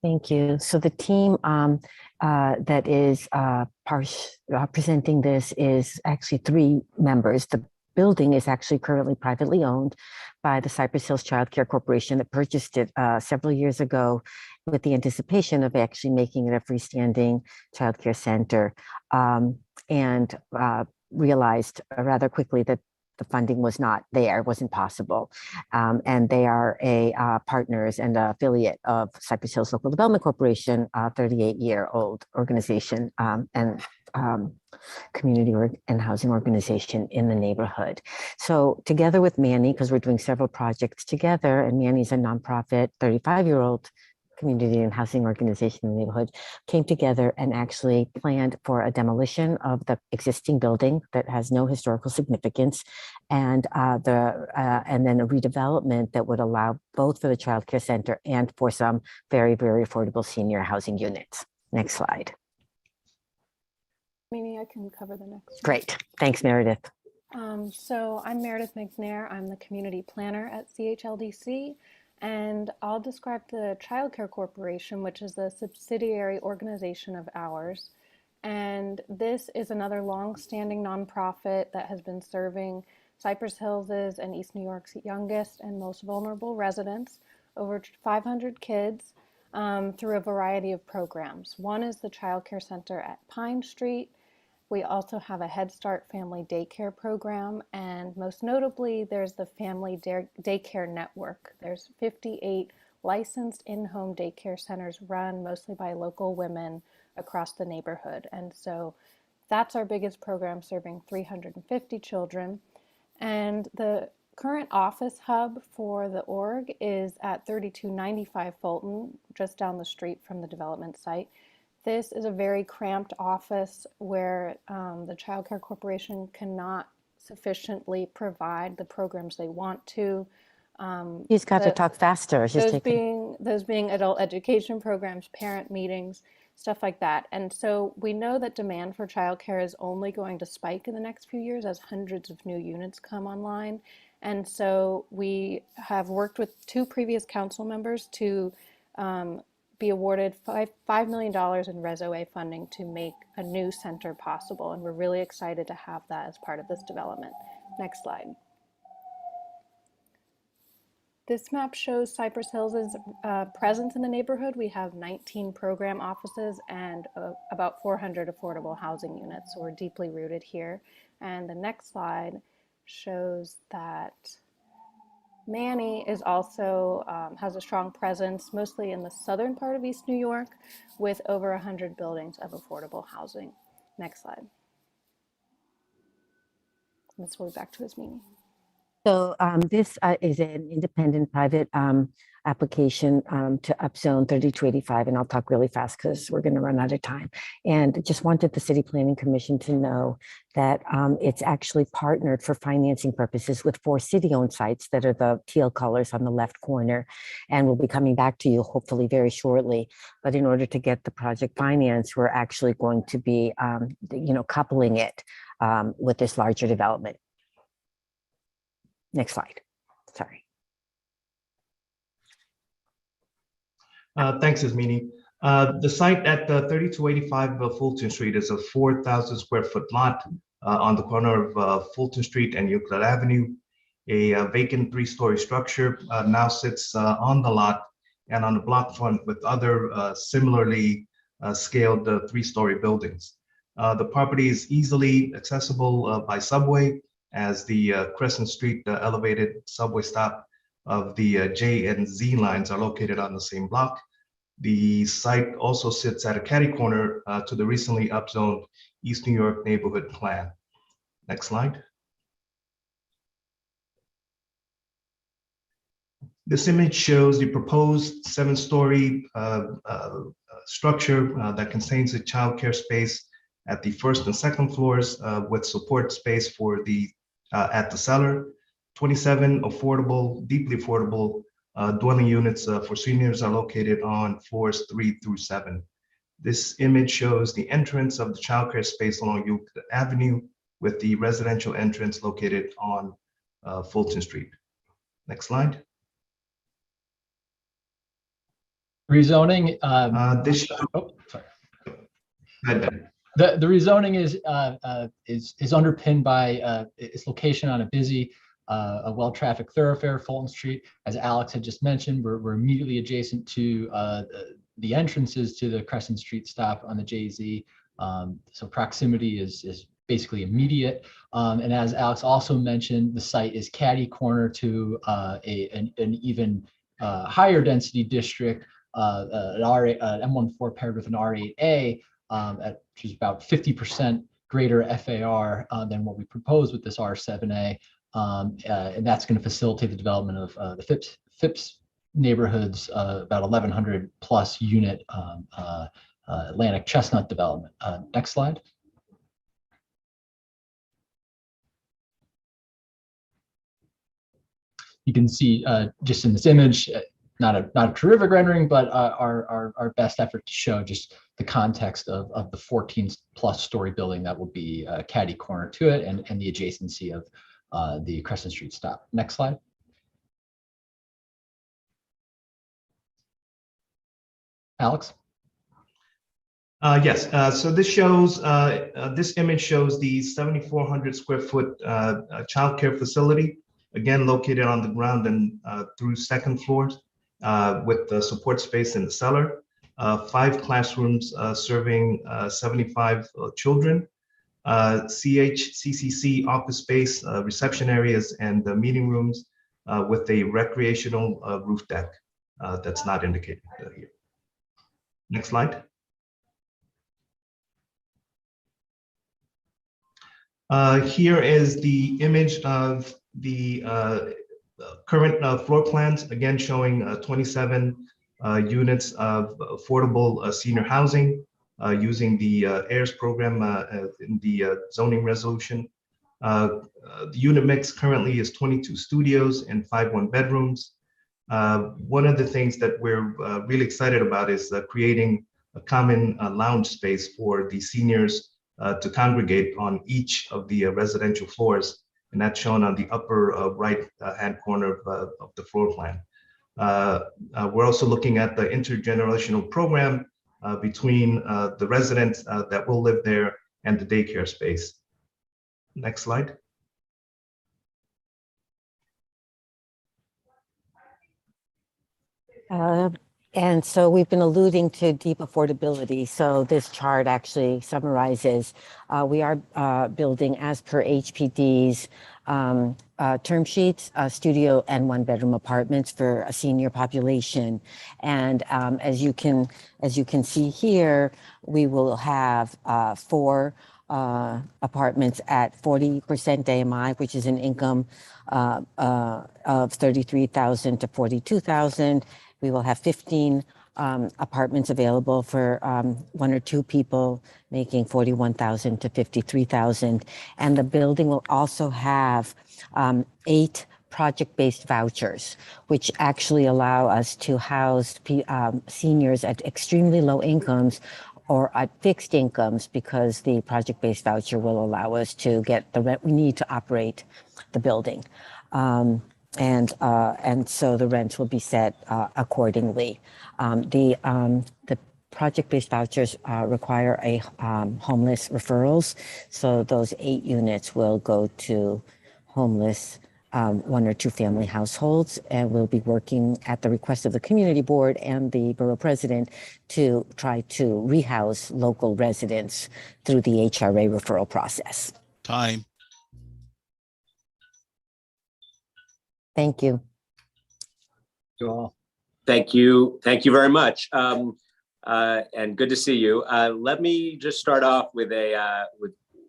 Thank you. So the team that is presenting this is actually 3 members. The building is actually currently privately owned by the Cypress Hills Child Care Corporation that purchased it several years ago with the anticipation of actually making it a freestanding child care center, and realized rather quickly that the funding was not there, wasn't possible. And they are a partners and affiliate of Cypress Hills Local Development Corporation, a 38-year-old organization and community and housing organization in the neighborhood. So together with Manny, because we're doing several projects together, and Manny's a nonprofit 35-year-old community and housing organization in the neighborhood, came together and actually planned for a demolition of the existing building that has no historical significance, and then a redevelopment that would allow both for the child care center and for some very, very affordable senior housing units. Next slide. Mimi, I can cover the next one. Great. Thanks, Meredith. So I'm Meredith McNair. I'm the community planner at CHLDC. And I'll describe the Child Care Corporation, which is a subsidiary organization of ours. And this is another long-standing nonprofit that has been serving Cypress Hills' and East New York's youngest and most vulnerable residents, over 500 kids, through a variety of programs. One is the Child Care Center at Pine Street. We also have a Head Start family daycare program, and most notably, there's the Family Daycare Network. There's 58 licensed in-home daycare centers run mostly by local women across the neighborhood. And so that's our biggest program, serving 350 children. And the current office hub for the org is at 3295 Fulton, just down the street from the development site. This is a very cramped office where the Child Care Corporation cannot sufficiently provide the programs they want to. He's got to talk faster. Those being adult education programs, parent meetings, stuff like that. And so we know that demand for childcare is only going to spike in the next few years as hundreds of new units come online. And so we have worked with 2 previous council members to be awarded $5 million in Reso A funding to make a new center possible. And we're really excited to have that as part of this development. Next slide. This map shows Cypress Hills' presence in the neighborhood. We have 19 program offices and about 400 affordable housing units. So we're deeply rooted here. And the next slide shows that Manny is also has a strong presence, mostly in the southern part of East New York, with over 100 buildings of affordable housing. Next slide. This will be back to Ismini. So this is an independent private application to upzone 3285, and I'll talk really fast because we're going to run out of time. And just wanted the City Planning Commission to know that it's actually partnered for financing purposes with 4 city-owned sites that are the teal colors on the left corner, and we'll be coming back to you hopefully very shortly. But in order to get the project financed, we're actually going to be, coupling it with this larger development. Next slide. Sorry. Thanks, Ismini. The site at 3285 Fulton Street is a 4,000 square foot lot on the corner of Fulton Street and Euclid Avenue. A vacant 3-story structure now sits on the lot and on the block front with other similarly scaled 3-story buildings. The property is easily accessible by subway, as the Crescent Street elevated subway stop of the J and Z lines are located on the same block. The site also sits at a catty corner to the recently upzoned East New York neighborhood plan. Next slide. This image shows the proposed 7-story structure that contains a childcare space at the 1st and 2nd floors with support space for the at the cellar. 27 affordable, deeply affordable dwelling units for seniors are located on floors 3 through 7. This image shows the entrance of the childcare space along Euclid Avenue with the residential entrance located on Fulton Street. Next slide. Rezoning. The rezoning is underpinned by its location on a busy, a well-trafficked thoroughfare, Fulton Street. As Alex had just mentioned, we're immediately adjacent to the entrances to the Crescent Street stop on the JZ. So proximity is basically immediate. And as Alex also mentioned, the site is catty corner to an even higher density district, an M14 paired with an R8A, which is about 50% greater FAR than what we propose with this R7A. And that's going to facilitate the development of the Phipps neighborhoods, about 1,100 plus unit Atlantic Chestnut development. Next slide. You can see just in this image, not a terrific rendering, but our best effort to show just the context of the 14 plus story building that will be catty corner to it, and the adjacency of the Crescent Street stop. Next slide. Alex? Yes, so this shows, this image shows the 7,400 square foot childcare facility, again located on the ground and through second floors with the support space in the cellar, 5 classrooms serving 75 children, CCC office space, reception areas, and the meeting rooms with a recreational roof deck that's not indicated here. Next slide. Here is the image of the current floor plans, again showing 27 units of affordable senior housing using the AIRS program in the zoning resolution. The unit mix currently is 22 studios and 5 one-bedrooms. One of the things that we're really excited about is creating a common lounge space for the seniors to congregate on each of the residential floors, and that's shown on the upper right hand corner of the floor plan. We're also looking at the intergenerational program between the residents that will live there and the daycare space. Next slide. And so we've been alluding to deep affordability. So this chart actually summarizes, we are building as per HPD's term sheets, studio and 1-bedroom apartments for a senior population. And as you can see here, we will have 4 apartments at 40% AMI, which is an income of $33,000 to $42,000. We will have 15 apartments available for 1 or 2 people, making $41,000 to $53,000. And the building will also have 8 project-based vouchers, which actually allow us to house seniors at extremely low incomes or at fixed incomes, because the project-based voucher will allow us to get the rent we need to operate the building. And so the rents will be set accordingly. The project-based vouchers require a homeless referrals. So those 8 units will go to homeless 1 or 2 family households, and we'll be working at the request of the community board and the borough president to try to rehouse local residents through the HRA referral process. Time. Thank you. Thank you. Thank you very much. And good to see you. Let me just start off with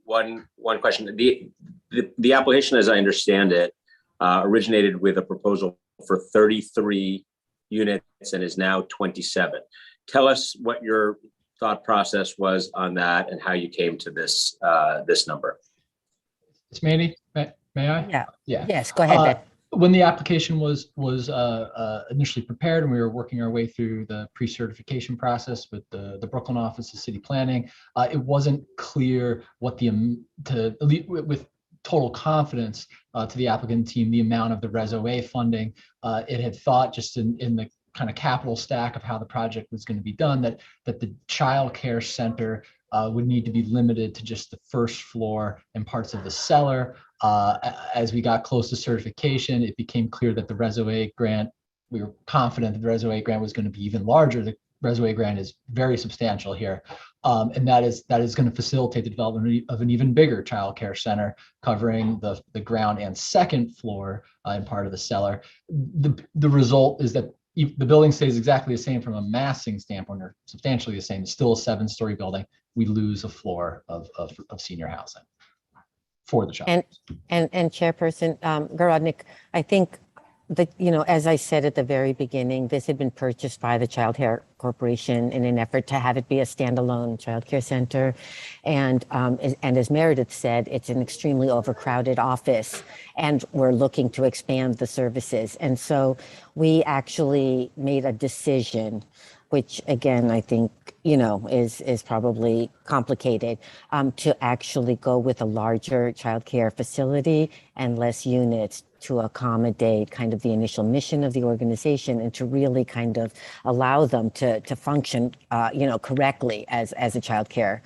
one question. The application, as I understand it, originated with a proposal for 33 units and is now 27. Tell us what your thought process was on that and how you came to this number. It's Mandy. May I? Yeah. Yeah. Yes, go ahead, Ben. When the application was initially prepared and we were working our way through the pre-certification process with the Brooklyn office of city planning, it wasn't clear what with total confidence to the applicant team the amount of the Reso-A funding. It had thought just in the kind of capital stack of how the project was going to be done that the child care center would need to be limited to just the first floor and parts of the cellar. As we got close to certification, it became clear that the Reso-A grant, we were confident that the Reso-A grant was going to be even larger. reservoir grant is very substantial here. And that is going to facilitate the development of an even bigger childcare center covering the ground and second floor and part of the cellar. The result is that the building stays exactly the same from a massing standpoint, or substantially the same. It's still a 7-story building. We lose a floor of senior housing for the child. And Chairperson Garodnick, I think that, as I said at the very beginning, this had been purchased by the Child Care Corporation in an effort to have it be a standalone child care center. And as Meredith said, it's an extremely overcrowded office, and we're looking to expand the services. And so we actually made a decision, which again, I think, is probably complicated, to actually go with a larger childcare facility and less units to accommodate kind of the initial mission of the organization, and to really kind of allow them to function, correctly as a childcare,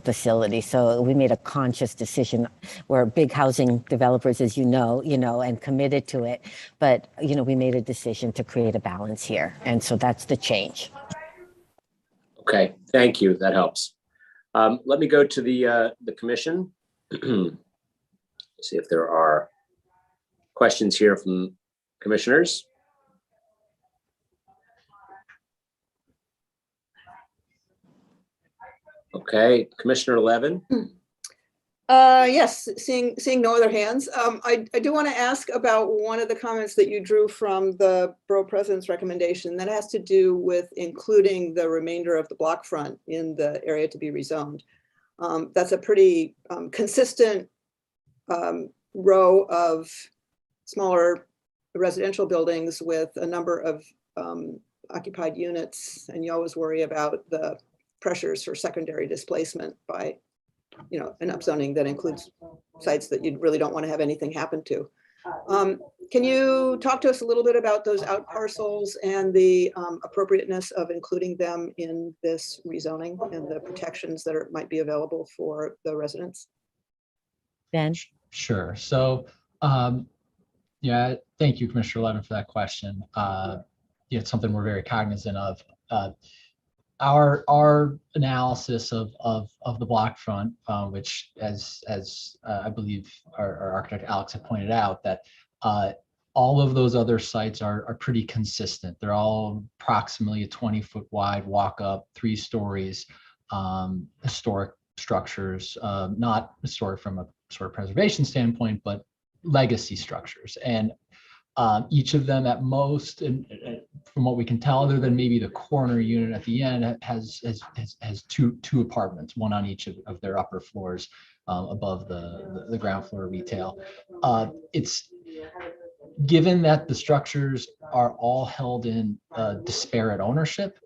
facility. So we made a conscious decision. We're big housing developers, as you know, and committed to it. But, we made a decision to create a balance here. And so that's the change. Okay, thank you. That helps. Let me go to the commission. See if there are questions here from commissioners. Okay, Commissioner Levin. Yes, seeing no other hands. I do want to ask about one of the comments that you drew from the Borough President's recommendation that has to do with including the remainder of the block front in the area to be rezoned. That's a pretty consistent row of smaller residential buildings with a number of occupied units, and you always worry about the pressures for secondary displacement by an upzoning that includes sites that you really don't want to have anything happen to. Can you talk to us a little bit about those out parcels and the appropriateness of including them in this rezoning and the protections that might be available for the residents? Ben? Sure. So, yeah, thank you, Commissioner Levin, for that question. It's something we're very cognizant of. Our analysis of the block front, which as I believe our architect Alex had pointed out, that all of those other sites are pretty consistent. They're all approximately a 20-foot wide walk up, 3 stories, historic structures, not historic from a sort of preservation standpoint, but legacy structures. And each of them at most, and from what we can tell, other than maybe the corner unit at the end, has two apartments, one on each of their upper floors above the ground floor retail. It's given that the structures are all held in disparate ownership,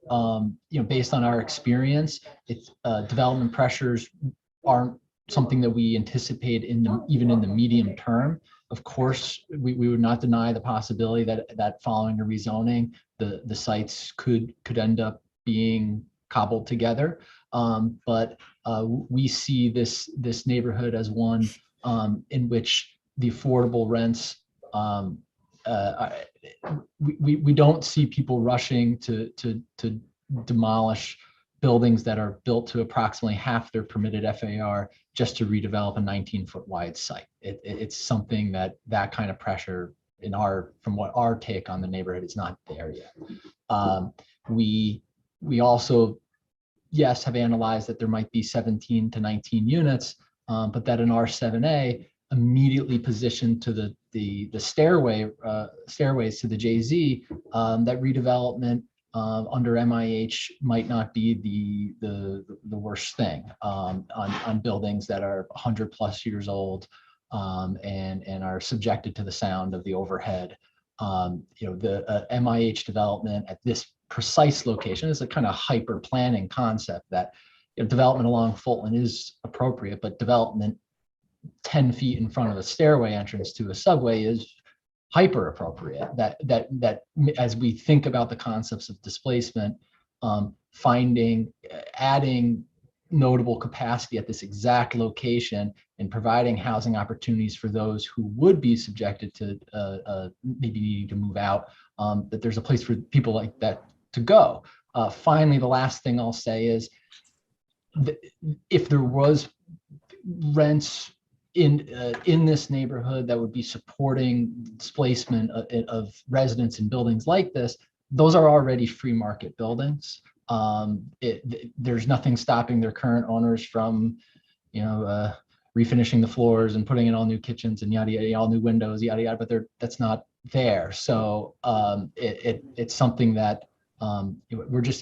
based on our experience, development pressures aren't something that we anticipate even in the medium term. Of course, we would not deny the possibility that following a rezoning, the sites could end up being cobbled together. But we see this neighborhood as one in which the affordable rents, we don't see people rushing to demolish buildings that are built to approximately half their permitted FAR just to redevelop a 19-foot wide site. It's something that kind of pressure from what our take on the neighborhood is not there yet. We also, yes, have analyzed that there might be 17 to 19 units, but that in R7A, immediately positioned to the stairways to the JZ, that redevelopment under MIH might not be the worst thing on buildings that are 100+ years old and are subjected to the sound of the overhead. The MIH development at this precise location is a kind of hyper planning concept that development along Fulton is appropriate, but development 10 feet in front of a stairway entrance to a subway is hyper appropriate. That as we think about the concepts of displacement, adding notable capacity at this exact location and providing housing opportunities for those who would be subjected to maybe needing to move out, that there's a place for people like that to go. Finally, the last thing I'll say is if there was rents in this neighborhood that would be supporting displacement of residents in buildings like this, those are already free market buildings. There's nothing stopping their current owners from, refinishing the floors and putting in all new kitchens and yada yada, all new windows, yada yada. But that's not there. So it's something that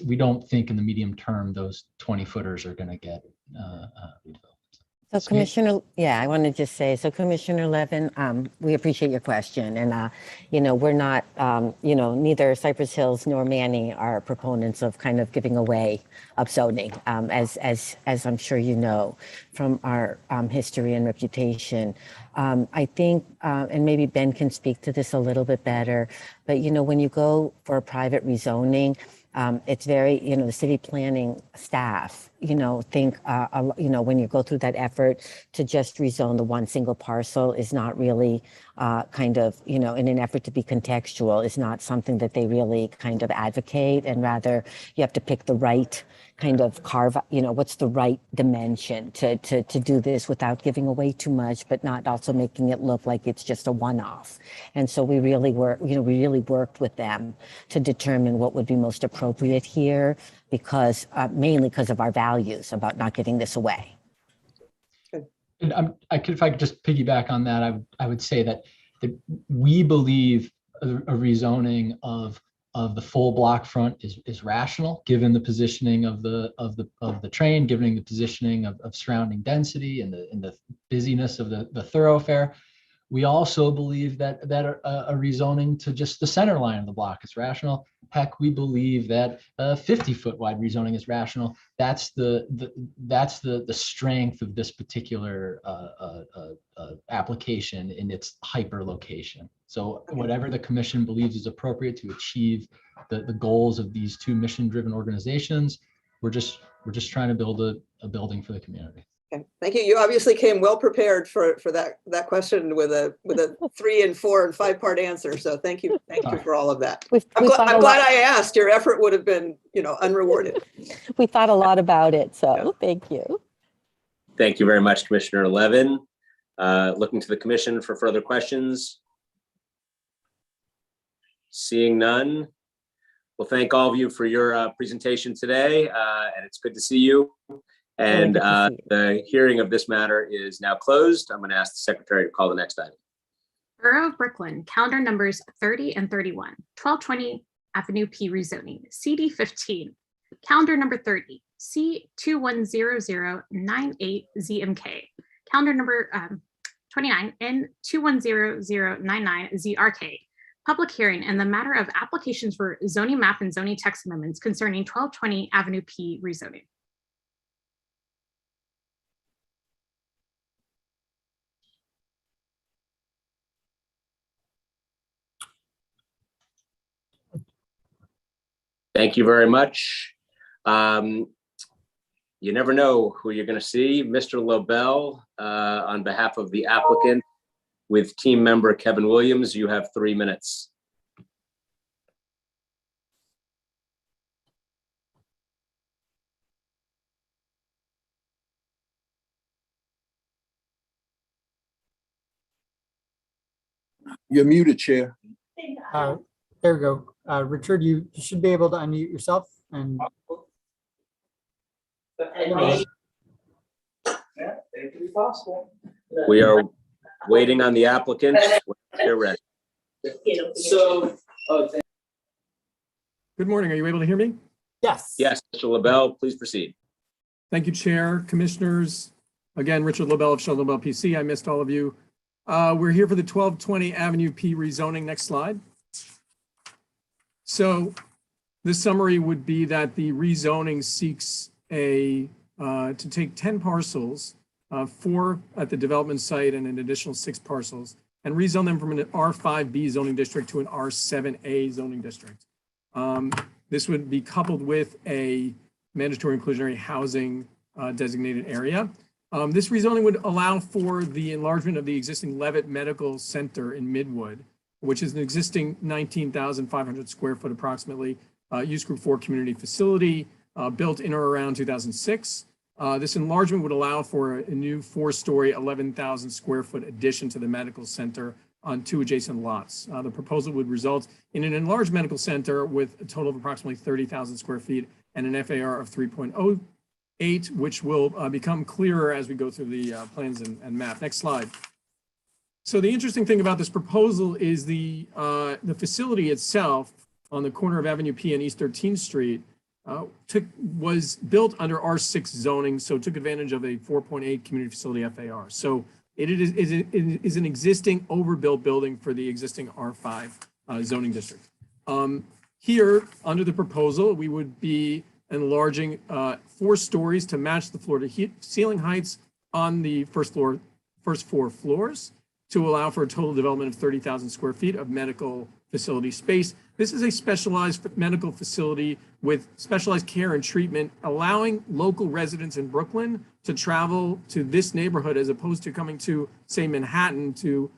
we don't think in the medium term those 20 footers are going to get redeveloped. So Commissioner, I want to just say, so Commissioner Levin, we appreciate your question. And, we're not, neither Cypress Hills nor Manny are proponents of kind of giving away upzoning, as I'm sure you know from our history and reputation. I think, and maybe Ben can speak to this a little bit better, but, when you go for a private rezoning, it's very, the city planning staff, think, when you go through that effort to just rezone the one single parcel is not really kind of, in an effort to be contextual, is not something that they really kind of advocate. And rather, you have to pick the right kind of carve, what's the right dimension to do this without giving away too much, but not also making it look like it's just a one-off. And so we really worked with them to determine what would be most appropriate here, because mainly because of our values about not giving this away. And if I could just piggyback on that, I would say that we believe a rezoning of the full block front is rational, given the positioning of the train, given the positioning of surrounding density and the busyness of the thoroughfare. We also believe that a rezoning to just the center line of the block is rational. Heck, we believe that a 50-foot wide rezoning is rational. That's the strength of this particular application in its hyper location. So whatever the commission believes is appropriate to achieve the goals of these two mission-driven organizations, we're just trying to build a building for the community. Okay, thank you. You obviously came well prepared for that question with a 3 and 4 and 5-part answer. So thank you for all of that. I'm glad I asked. Your effort would have been, unrewarded. We thought a lot about it. So thank you. Thank you very much, Commissioner Levin. Looking to the commission for further questions. Seeing none. Well, thank all of you for your presentation today, and it's good to see you. And the hearing of this matter is now closed. I'm going to ask the secretary to call the next item. Borough of Brooklyn, calendar numbers 30 and 31, 1220 Avenue P rezoning, CD 15, calendar number 30, C210098 ZMK, calendar number 29, N210099 ZRK. Public hearing and the matter of applications for zoning map and zoning text amendments concerning 1220 Avenue P rezoning. Thank you very much. You never know who you're going to see. Mr. Lobel, on behalf of the applicant, with team member Kevin Williams, you have 3 minutes. You're muted, Chair. There we go. Richard, you should be able to unmute yourself. And we are waiting on the applicant. They're ready. Good morning. Are you able to hear me? Yes. Yes, Mr. Lobel, please proceed. Thank you, Chair, Commissioners. Again, Richard Lobel of Sheldon Lobel PC. I missed all of you. We're here for the 1220 Avenue P rezoning. Next slide. So the summary would be that the rezoning seeks to take 10 parcels, 4 at the development site and an additional 6 parcels, and rezone them from an R5B zoning district to an R7A zoning district. This would be coupled with a mandatory inclusionary housing designated area. This rezoning would allow for the enlargement of the existing Levitt Medical Center in Midwood, which is an existing 19,500 square foot approximately use group 4 community facility built in or around 2006. This enlargement would allow for a new 4-story, 11,000 square foot addition to the medical center on 2 adjacent lots. The proposal would result in an enlarged medical center with a total of approximately 30,000 square feet and an FAR of 3.08, which will become clearer as we go through the plans and map. Next slide. So the interesting thing about this proposal is the facility itself on the corner of Avenue P and East 13th Street was built under R6 zoning, so took advantage of a 4.8 community facility FAR. So it is an existing overbuilt building for the existing R5 zoning district. Here, under the proposal, we would be enlarging 4 stories to match the floor to ceiling heights on the first 4 floors to allow for a total development of 30,000 square feet of medical facility space. This is a specialized medical facility with specialized care and treatment, allowing local residents in Brooklyn to travel to this neighborhood as opposed to coming to, say, Manhattan to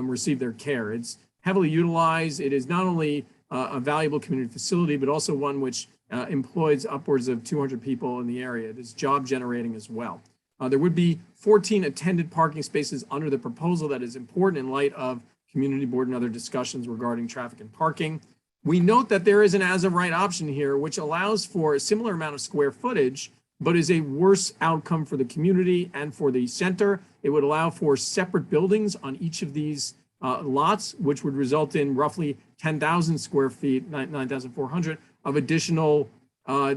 receive their care. It's heavily utilized. It is not only a valuable community facility, but also one which employs upwards of 200 people in the area. It is job generating as well. There would be 14 attended parking spaces under the proposal. That is important in light of community board and other discussions regarding traffic and parking. We note that there is an as of right option here, which allows for a similar amount of square footage, but is a worse outcome for the community and for the center. It would allow for separate buildings on each of these lots, which would result in roughly 10,000 square feet, 9,400 of additional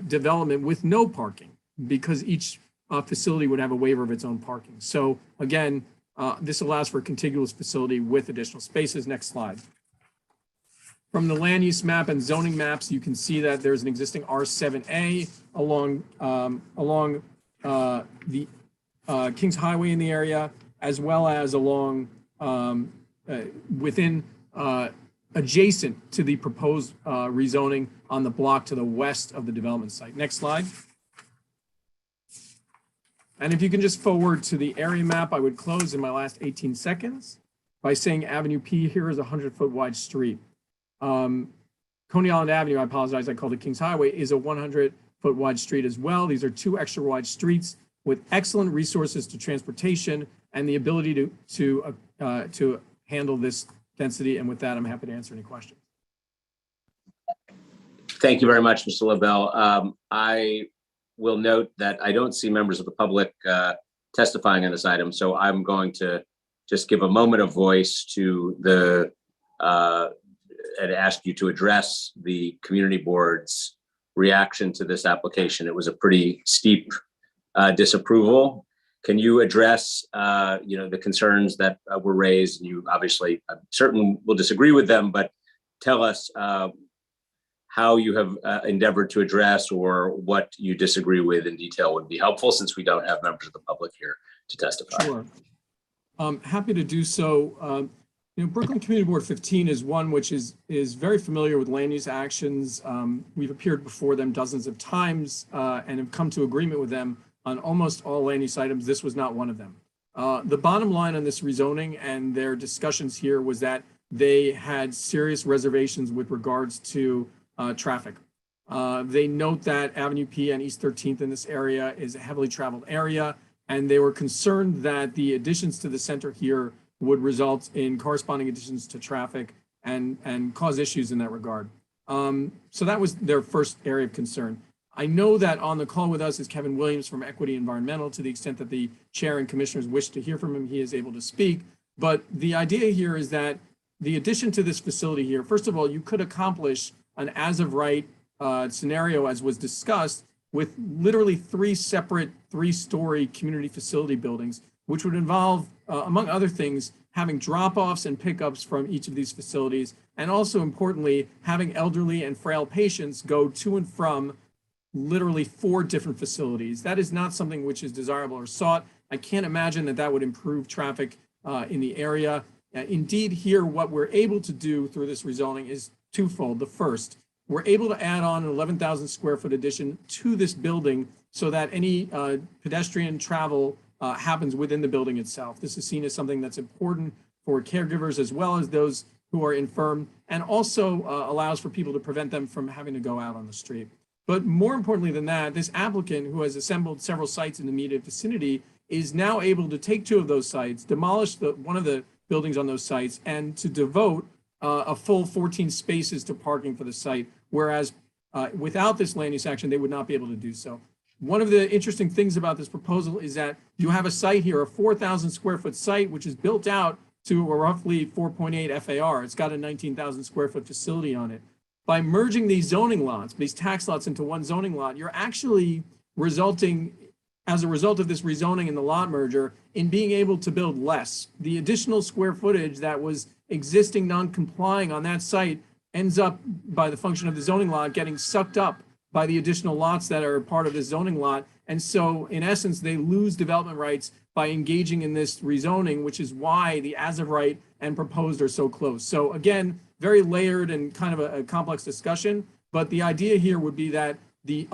development with no parking, because each facility would have a waiver of its own parking. So again, this allows for a contiguous facility with additional spaces. Next slide. From the land use map and zoning maps, you can see that there's an existing R7A along the Kings Highway in the area, as well as along adjacent to the proposed rezoning on the block to the west of the development site. Next slide. And if you can just forward to the area map, I would close in my last 18 seconds by saying Avenue P here is a 100-foot wide street. Coney Island Avenue, I apologize, I called it Kings Highway, is a 100-foot wide street as well. These are 2 extra wide streets with excellent resources to transportation and the ability to handle this density. And with that, I'm happy to answer any questions. Thank you very much, Mr. LaBelle. I will note that I don't see members of the public testifying on this item, so I'm going to just give a moment of voice to the and ask you to address the community board's reaction to this application. It was a pretty steep disapproval. Can you address the concerns that were raised? And you obviously, I'm certain will disagree with them, but tell us how you have endeavored to address or what you disagree with in detail would be helpful, since we don't have members of the public here to testify. Sure. Happy to do so. Brooklyn Community Board 15 is one which is very familiar with land use actions. We've appeared before them dozens of times and have come to agreement with them on almost all land use items. This was not one of them. The bottom line on this rezoning and their discussions here was that they had serious reservations with regards to traffic. They note that Avenue P and East 13th in this area is a heavily traveled area, and they were concerned that the additions to the center here would result in corresponding additions to traffic and cause issues in that regard. So that was their first area of concern. I know that on the call with us is Kevin Williams from Equity Environmental. To the extent that the chair and commissioners wish to hear from him, he is able to speak. But the idea here is that the addition to this facility here, first of all, you could accomplish an as of right scenario, as was discussed, with literally 3 separate 3-story community facility buildings, which would involve, among other things, having drop-offs and pickups from each of these facilities, and also importantly, having elderly and frail patients go to and from literally 4 different facilities. That is not something which is desirable or sought. I can't imagine that that would improve traffic in the area. Indeed, here, what we're able to do through this rezoning is twofold. The first, we're able to add on an 11,000 square foot addition to this building so that any pedestrian travel happens within the building itself. This is seen as something that's important for caregivers as well as those who are infirm, and also allows for people to prevent them from having to go out on the street. But more importantly than that, this applicant, who has assembled several sites in the immediate vicinity, is now able to take 2 of those sites, demolish one of the buildings on those sites, and to devote a full 14 spaces to parking for the site, whereas without this land use action, they would not be able to do so. One of the interesting things about this proposal is that you have a site here, a 4,000 square foot site, which is built out to a roughly 4.8 FAR. It's got a 19,000 square foot facility on it. By merging these zoning lots, these tax lots into one zoning lot, you're actually resulting, as a result of this rezoning and the lot merger, in being able to build less. The additional square footage that was existing non-complying on that site ends up, by the function of the zoning lot, getting sucked up by the additional lots that are part of the zoning lot. And so in essence, they lose development rights by engaging in this rezoning, which is why the as of right and proposed are so close. So again, very layered and kind of a complex discussion, but the idea here would be that the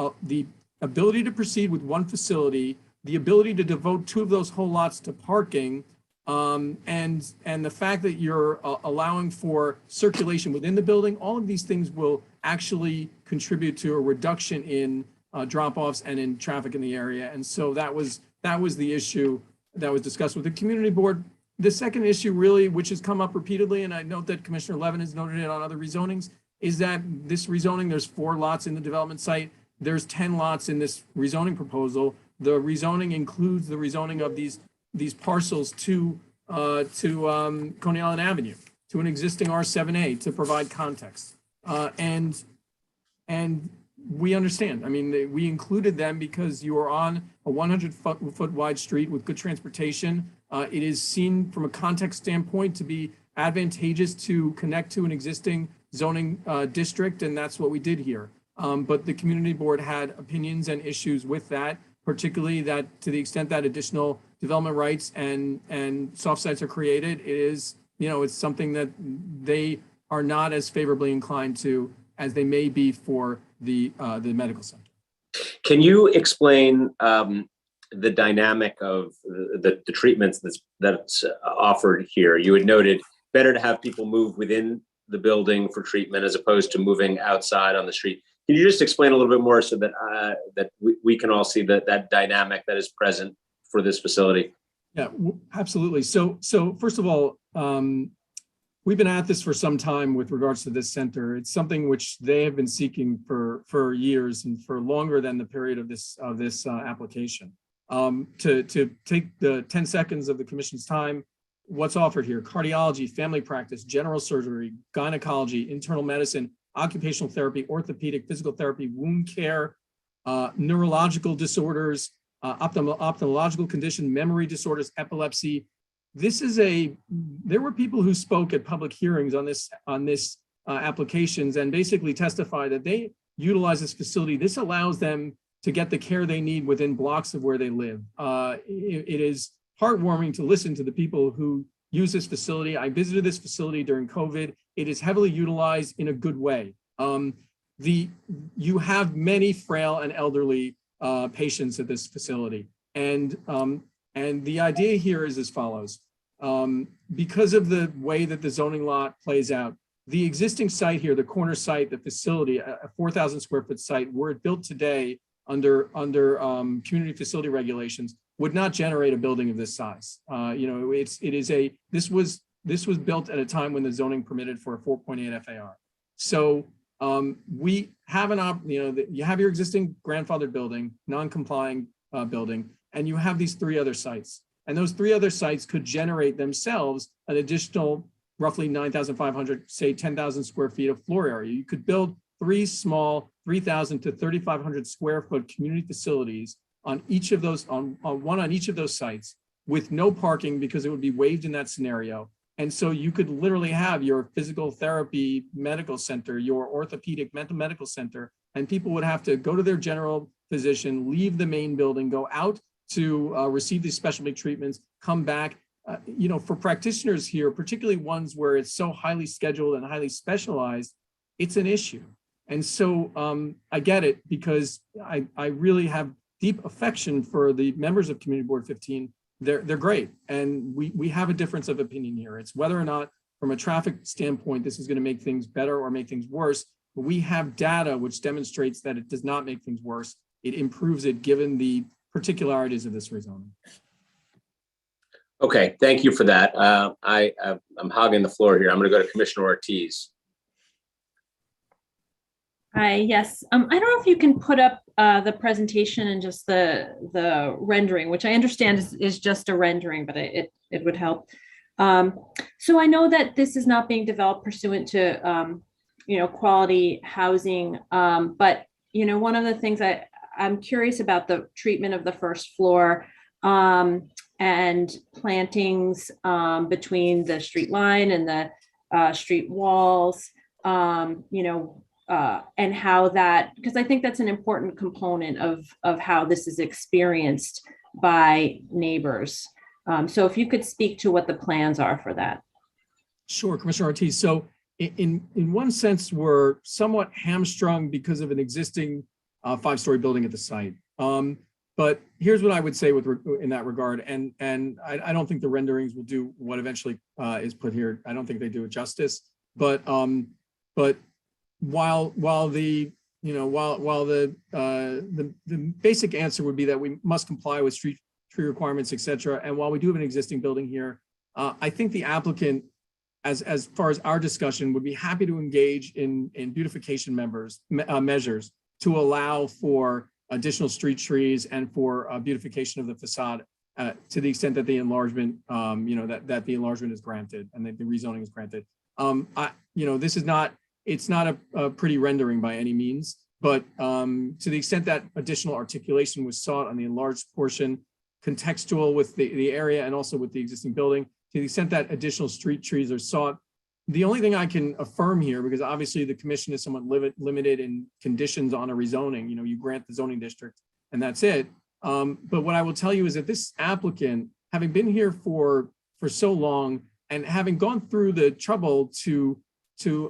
ability to proceed with one facility, the ability to devote 2 of those whole lots to parking, and the fact that you're allowing for circulation within the building, all of these things will actually contribute to a reduction in drop-offs and in traffic in the area. And so that was the issue that was discussed with the community board. The second issue really, which has come up repeatedly, and I note that Commissioner Levin has noted it on other rezonings, is that this rezoning, there's 4 lots in the development site. There's 10 lots in this rezoning proposal. The rezoning includes the rezoning of these parcels to Coney Island Avenue, to an existing R7A, to provide context. And we understand. I mean, we included them because you are on a 100-foot wide street with good transportation. It is seen from a context standpoint to be advantageous to connect to an existing zoning district, and that's what we did here. But the community board had opinions and issues with that, particularly that to the extent that additional development rights and soft sites are created, it is, it's something that they are not as favorably inclined to as they may be for the medical center. Can you explain the dynamic of the treatments that's offered here? You had noted better to have people move within the building for treatment as opposed to moving outside on the street. Can you just explain a little bit more so that that we can all see that dynamic that is present for this facility? Yeah, absolutely. So first of all, we've been at this for some time with regards to this center. It's something which they have been seeking for years and for longer than the period of this application. To take the 10 seconds of the commission's time, what's offered here: cardiology, family practice, general surgery, gynecology, internal medicine, occupational therapy, orthopedic, physical therapy, wound care, neurological disorders, ophthalmological condition, memory disorders, epilepsy. There were people who spoke at public hearings on this applications and basically testified that they utilize this facility. This allows them to get the care they need within blocks of where they live. It is heartwarming to listen to the people who use this facility. I visited this facility during COVID. It is heavily utilized in a good way. You have many frail and elderly patients at this facility. And the idea here is as follows. Because of the way that the zoning lot plays out, the existing site here, the corner site, the facility, a 4,000 square foot site, were it built today under community facility regulations, would not generate a building of this size. This was built at a time when the zoning permitted for a 4.8 FAR. So we have you have your existing grandfathered building, non-complying building, and you have these 3 other sites. And those 3 other sites could generate themselves an additional roughly 9,500, say 10,000 square feet of floor area. You could build 3 small 3,000 to 3,500 square foot community facilities on each of those, on one on each of those sites, with no parking because it would be waived in that scenario. And so you could literally have your physical therapy medical center, your orthopedic mental medical center, and people would have to go to their general physician, leave the main building, go out to receive these specialty treatments, come back. For practitioners here, particularly ones where it's so highly scheduled and highly specialized, it's an issue. And so I get it, because I really have deep affection for the members of Community Board 15. They're great. And we have a difference of opinion here. It's whether or not from a traffic standpoint, this is going to make things better or make things worse. But we have data which demonstrates that it does not make things worse. It improves it given the particularities of this rezoning. Okay, thank you for that. I'm hogging the floor here. I'm going to go to Commissioner Ortiz. Hi, yes. I don't know if you can put up the presentation and just the rendering, which I understand is just a rendering, but it would help. So I know that this is not being developed pursuant to quality housing, but one of the things I'm curious about the treatment of the first floor and plantings between the street line and the street walls, and how that, because I think that's an important component of how this is experienced by neighbors. So if you could speak to what the plans are for that. Sure, Commissioner Ortiz. So in one sense, we're somewhat hamstrung because of an existing 5-story building at the site. But here's what I would say in that regard, and I don't think the renderings will do what eventually is put here. I don't think they do it justice. But while the basic answer would be that we must comply with street tree requirements, et cetera. And while we do have an existing building here, I think the applicant, as far as our discussion, would be happy to engage in beautification measures to allow for additional street trees and for beautification of the facade to the extent that the enlargement, that the enlargement is granted and that the rezoning is granted. This is not, it's not a pretty rendering by any means, but to the extent that additional articulation was sought on the enlarged portion, contextual with the area and also with the existing building, to the extent that additional street trees are sought. The only thing I can affirm here, because obviously the commission is somewhat limited in conditions on a rezoning, you grant the zoning district and that's it. But what I will tell you is that this applicant, having been here for so long and having gone through the trouble to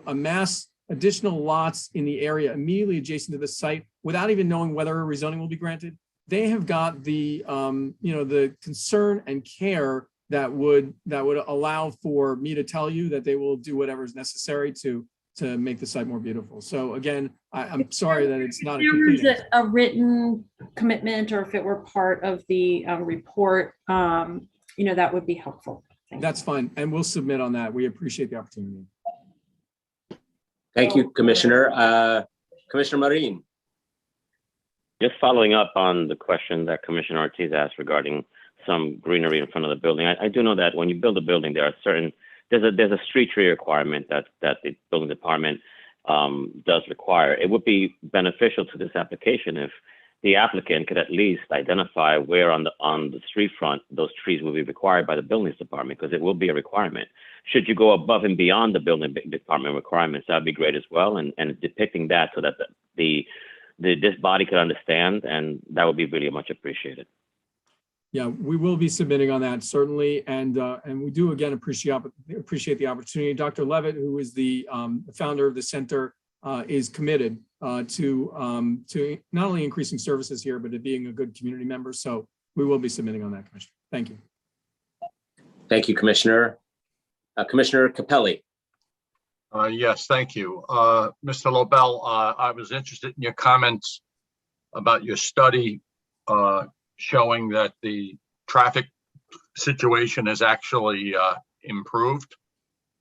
amass additional lots in the area immediately adjacent to the site without even knowing whether a rezoning will be granted, they have got the the concern and care that would allow for me to tell you that they will do whatever is necessary to make the site more beautiful. So again, I'm sorry that it's not a written commitment, or if it were part of the report, that would be helpful. That's fine, and we'll submit on that. We appreciate the opportunity. Thank you, Commissioner. Commissioner Marin. Just following up on the question that Commissioner Ortiz asked regarding some greenery in front of the building. I do know that when you build a building, there's a street tree requirement that the building department does require. It would be beneficial to this application if the applicant could at least identify where on the street front those trees will be required by the buildings department, because it will be a requirement. Should you go above and beyond the building department requirements, that'd be great as well, and depicting that so that this body could understand, and that would be really much appreciated. Yeah, we will be submitting on that, certainly. And we do, again, appreciate the opportunity. Dr. Levitt, who is the founder of the center, is committed to not only increasing services here, but to being a good community member. So we will be submitting on that, Commissioner. Thank you. Thank you, Commissioner. Commissioner Capelli. Yes, thank you. Mr. Lobel, I was interested in your comments about your study showing that the traffic situation is actually improved.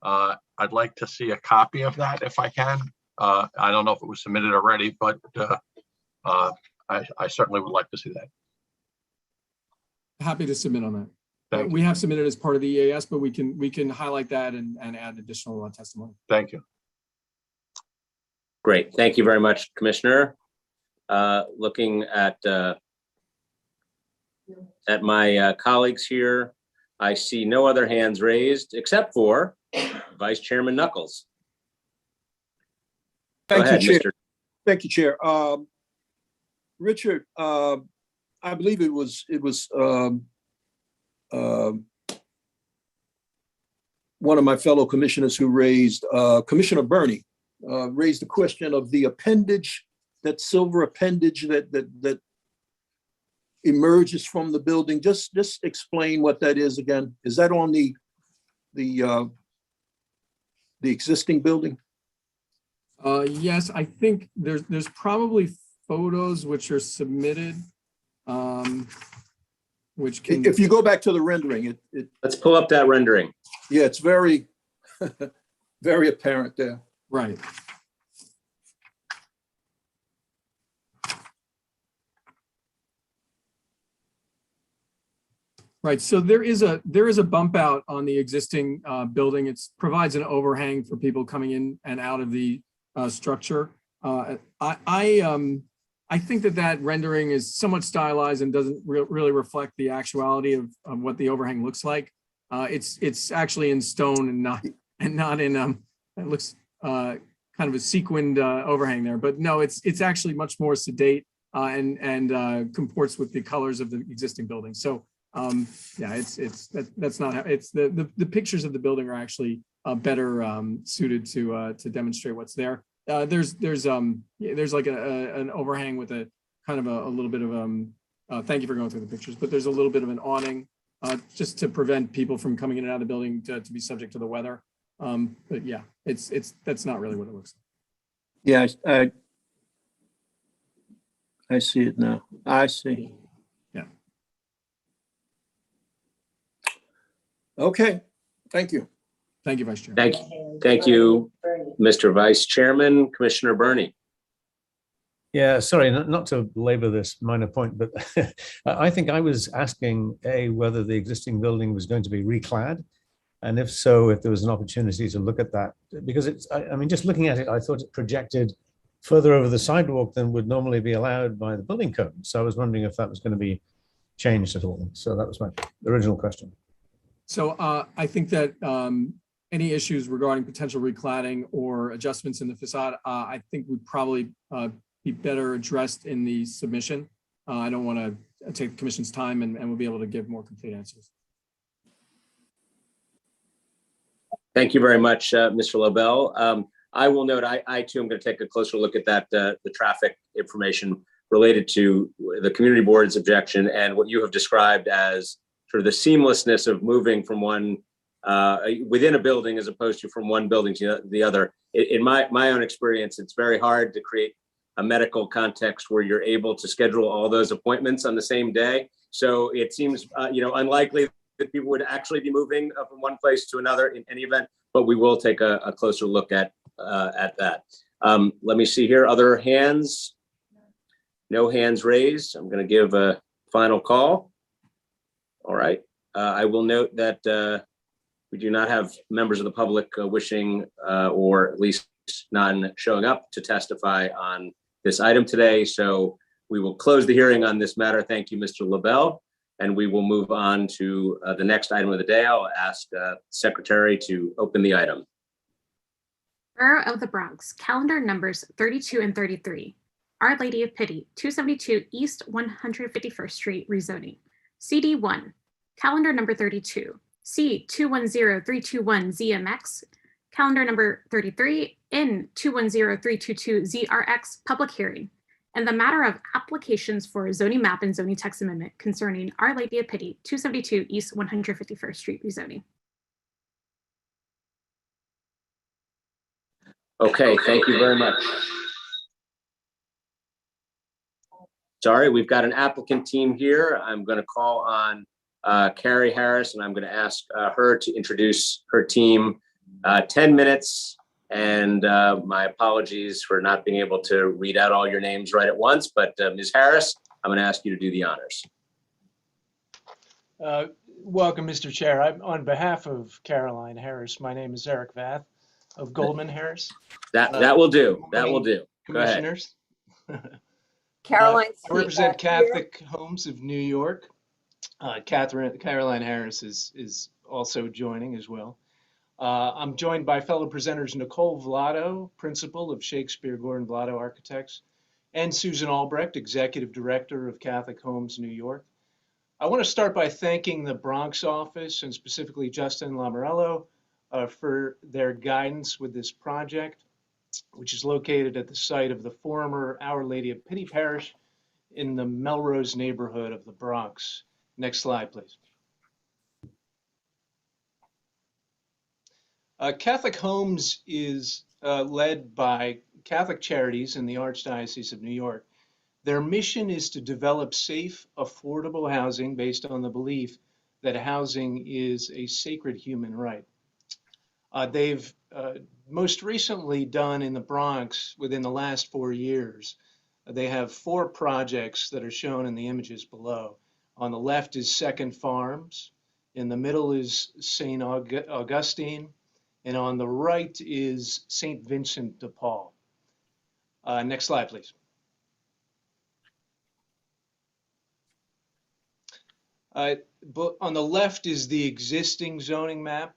I'd like to see a copy of that if I can. I don't know if it was submitted already, but I certainly would like to see that. Happy to submit on that. We have submitted as part of the EAS, but we can highlight that and add additional testimony. Thank you. Great. Thank you very much, Commissioner. Looking at my colleagues here, I see no other hands raised except for Vice Chairman Knuckles. Thank Go ahead, you, Chair. Mr. Thank you, Chair. Richard, I believe it was one of my fellow commissioners who raised, Commissioner Burney, raised the question of the appendage, that silver appendage that emerges from the building. Just explain what that is again. Is that on the the existing building? Yes, I think there's probably photos which are submitted, which can. If you go back to the rendering, Let's pull up that rendering. Yeah, it's very, very apparent there. Right. Right, so there is a bump out on the existing building. It provides an overhang for people coming in and out of the structure. I think that rendering is somewhat stylized and doesn't really reflect the actuality of what the overhang looks like. It's actually in stone and not in it looks kind of a sequined overhang there. But no, it's actually much more sedate and comports with the colors of the existing building. So. Yeah, that's not how it's the pictures of the building are actually better suited to demonstrate what's there. There's like an overhang with a kind of a little bit of thank you for going through the pictures, but there's a little bit of an awning just to prevent people from coming in and out of the building to be subject to the weather. But yeah, that's not really what it looks like. Yeah, I see it now. I see. Okay, thank you. Thank you, Vice Chairman. Thank you, Mr. Vice Chairman. Commissioner Burney. Yeah, sorry, not to belabor this minor point, but I think I was asking whether the existing building was going to be reclad, and if so, if there was an opportunity to look at that, because I mean, just looking at it, I thought it projected further over the sidewalk than would normally be allowed by the building code. So I was wondering if that was going to be changed at all. So that was my original question. So I think that any issues regarding potential recladding or adjustments in the facade, I think would probably be better addressed in the submission. I don't want to take the commission's time and we'll be able to give more complete answers. Thank you very much, Mr. Lobel. I will note, I too am going to take a closer look at that, the traffic information related to the community board's objection and what you have described as sort of the seamlessness of moving from one within a building as opposed to from one building to the other. In my own experience, it's very hard to create a medical context where you're able to schedule all those appointments on the same day. So it seems unlikely that people would actually be moving from one place to another in any event, but we will take a closer look at that. Let me see here, other hands. No hands raised. I'm going to give a final call. All right. I will note that we do not have members of the public wishing or at least none showing up to testify on this item today. So we will close the hearing on this matter. Thank you, Mr. Lobel. And we will move on to the next item of the day. I'll ask Secretary to open the item. Borough of the Bronx, calendar numbers 32 and 33. Our Lady of Pity, 272 East 151st Street, rezoning. CD1, calendar number 32, C210321ZMX, calendar number 33, N210322ZRX, public hearing, and the matter of applications for zoning map and zoning text amendment concerning Our Lady of Pity, 272 East 151st Street, rezoning. Okay, thank you very much. Sorry, we've got an applicant team here. I'm going to call on Carrie Harris, and I'm going to ask her to introduce her team. 10 minutes, and my apologies for not being able to read out all your names right at once, but Ms. Harris, I'm going to ask you to do the honors. Welcome, Mr. Chair. I'm on behalf of Caroline Harris. My name is Eric Vath of Goldman Harris. That will do. That will do. Go ahead. Commissioners. Caroline, I represent Catholic Homes of New York. Caroline Harris is also joining as well. I'm joined by fellow presenters Nicole Vlado, principal of Shakespeare Gordon Vlado Architects, and Susan Albrecht, executive director of Catholic Homes New York. I want to start by thanking the Bronx office and specifically Justin Lamorello for their guidance with this project, which is located at the site of the former Our Lady of Pity Parish in the Melrose neighborhood of the Bronx. Next slide, please. Catholic Homes is led by Catholic Charities in the Archdiocese of New York. Their mission is to develop safe, affordable housing based on the belief that housing is a sacred human right. They've most recently done in the Bronx within the last 4 years. They have 4 projects that are shown in the images below. On the left is Second Farms, in the middle is St. Augustine, and on the right is St. Vincent de Paul. Next slide, please. But on the left is the existing zoning map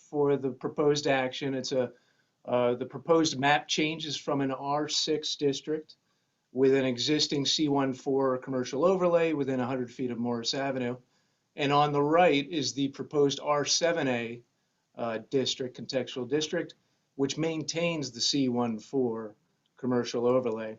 for the proposed action. It's the proposed map changes from an R6 district with an existing C14 commercial overlay within 100 feet of Morris Avenue. And on the right is the proposed R7A district, contextual district, which maintains the C14 commercial overlay.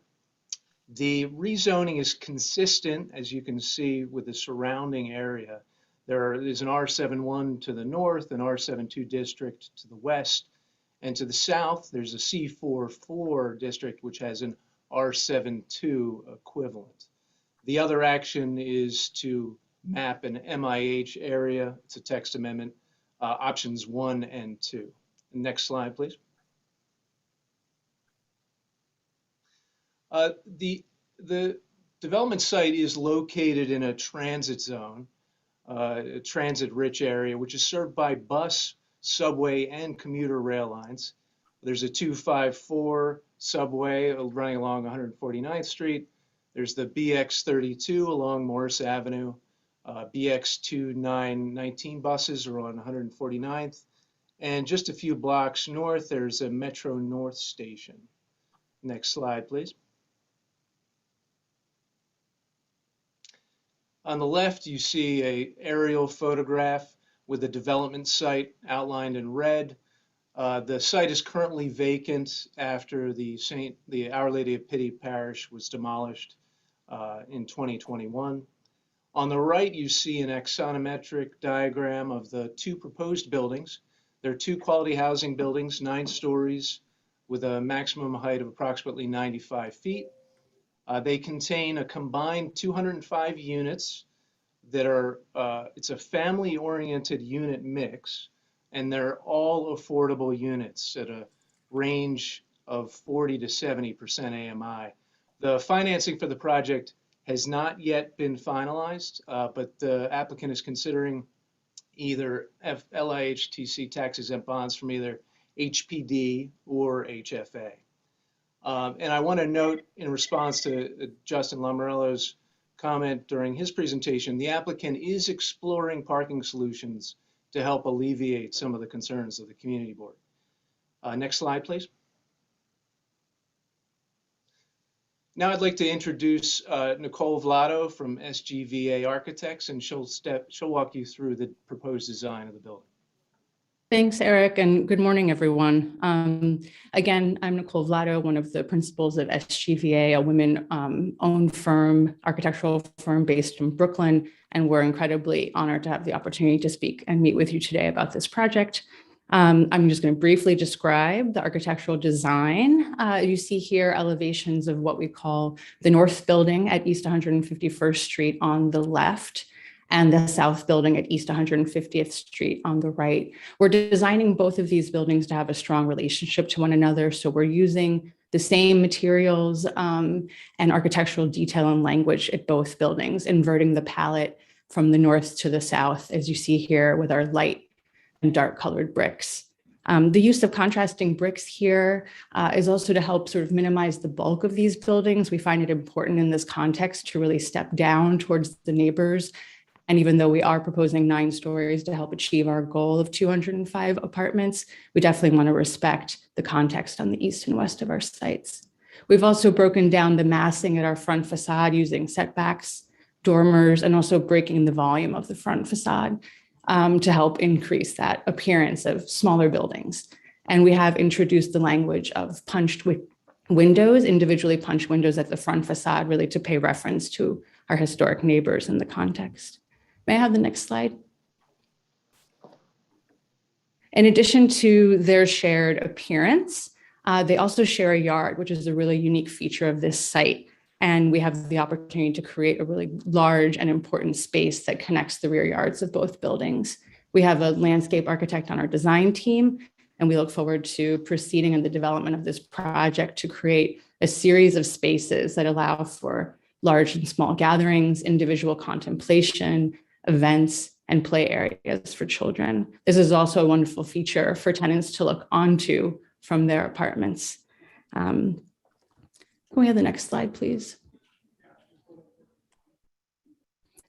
The rezoning is consistent, as you can see, with the surrounding area. There is an R71 to the north, an R72 district to the west, and to the south, there's a C44 district, which has an R72 equivalent. The other action is to map an MIH area. It's a text amendment, options 1 and 2. Next slide, please. The development site is located in a transit zone, a transit-rich area, which is served by bus, subway, and commuter rail lines. There's a 254 subway running along 149th Street. There's the BX32 along Morris Avenue. BX2919 buses are on 149th. And just a few blocks north, there's a Metro North station. Next slide, please. On the left, you see an aerial photograph with the development site outlined in red. The site is currently vacant after the Our Lady of Pity Parish was demolished in 2021. On the right, you see an axonometric diagram of the 2 proposed buildings. There are 2 quality housing buildings, 9 stories, with a maximum height of approximately 95 feet. They contain a combined 205 units that are, it's a family-oriented unit mix, and they're all affordable units at a range of 40 to 70% AMI. The financing for the project has not yet been finalized, but the applicant is considering either LIHTC tax-exempt bonds from either HPD or HFA. And I want to note, in response to Justin Lamorello's comment during his presentation, the applicant is exploring parking solutions to help alleviate some of the concerns of the community board. Next slide, please. Now I'd like to introduce Nicole Vlado from SGVA Architects, and she'll walk you through the proposed design of the building. Thanks, Eric, and good morning, everyone. Again, I'm Nicole Vlado, one of the principals of SGVA, a women-owned firm, architectural firm based in Brooklyn, and we're incredibly honored to have the opportunity to speak and meet with you today about this project. I'm just going to briefly describe the architectural design. You see here elevations of what we call the North Building at East 151st Street on the left, and the South Building at East 150th Street on the right. We're designing both of these buildings to have a strong relationship to one another, so we're using the same materials and architectural detail and language at both buildings, inverting the palette from the north to the south, as you see here with our light and dark colored bricks. The use of contrasting bricks here is also to help sort of minimize the bulk of these buildings. We find it important in this context to really step down towards the neighbors. And even though we are proposing 9 stories to help achieve our goal of 205 apartments, we definitely want to respect the context on the east and west of our sites. We've also broken down the massing at our front facade using setbacks, dormers, and also breaking the volume of the front facade to help increase that appearance of smaller buildings. And we have introduced the language of punched windows, individually punched windows at the front facade, really to pay reference to our historic neighbors in the context. May I have the next slide? In addition to their shared appearance, they also share a yard, which is a really unique feature of this site. And we have the opportunity to create a really large and important space that connects the rear yards of both buildings. We have a landscape architect on our design team, and we look forward to proceeding in the development of this project to create a series of spaces that allow for large and small gatherings, individual contemplation, events, and play areas for children. This is also a wonderful feature for tenants to look onto from their apartments. Can we have the next slide, please?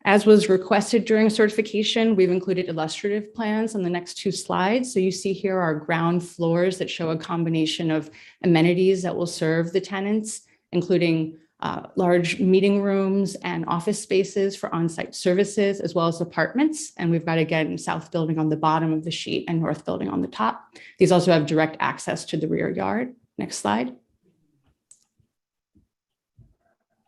As was requested during certification, we've included illustrative plans on the next 2 slides. So you see here our ground floors that show a combination of amenities that will serve the tenants, including large meeting rooms and office spaces for on-site services, as well as apartments. And we've got, again, South Building on the bottom of the sheet and North Building on the top. These also have direct access to the rear yard. Next slide.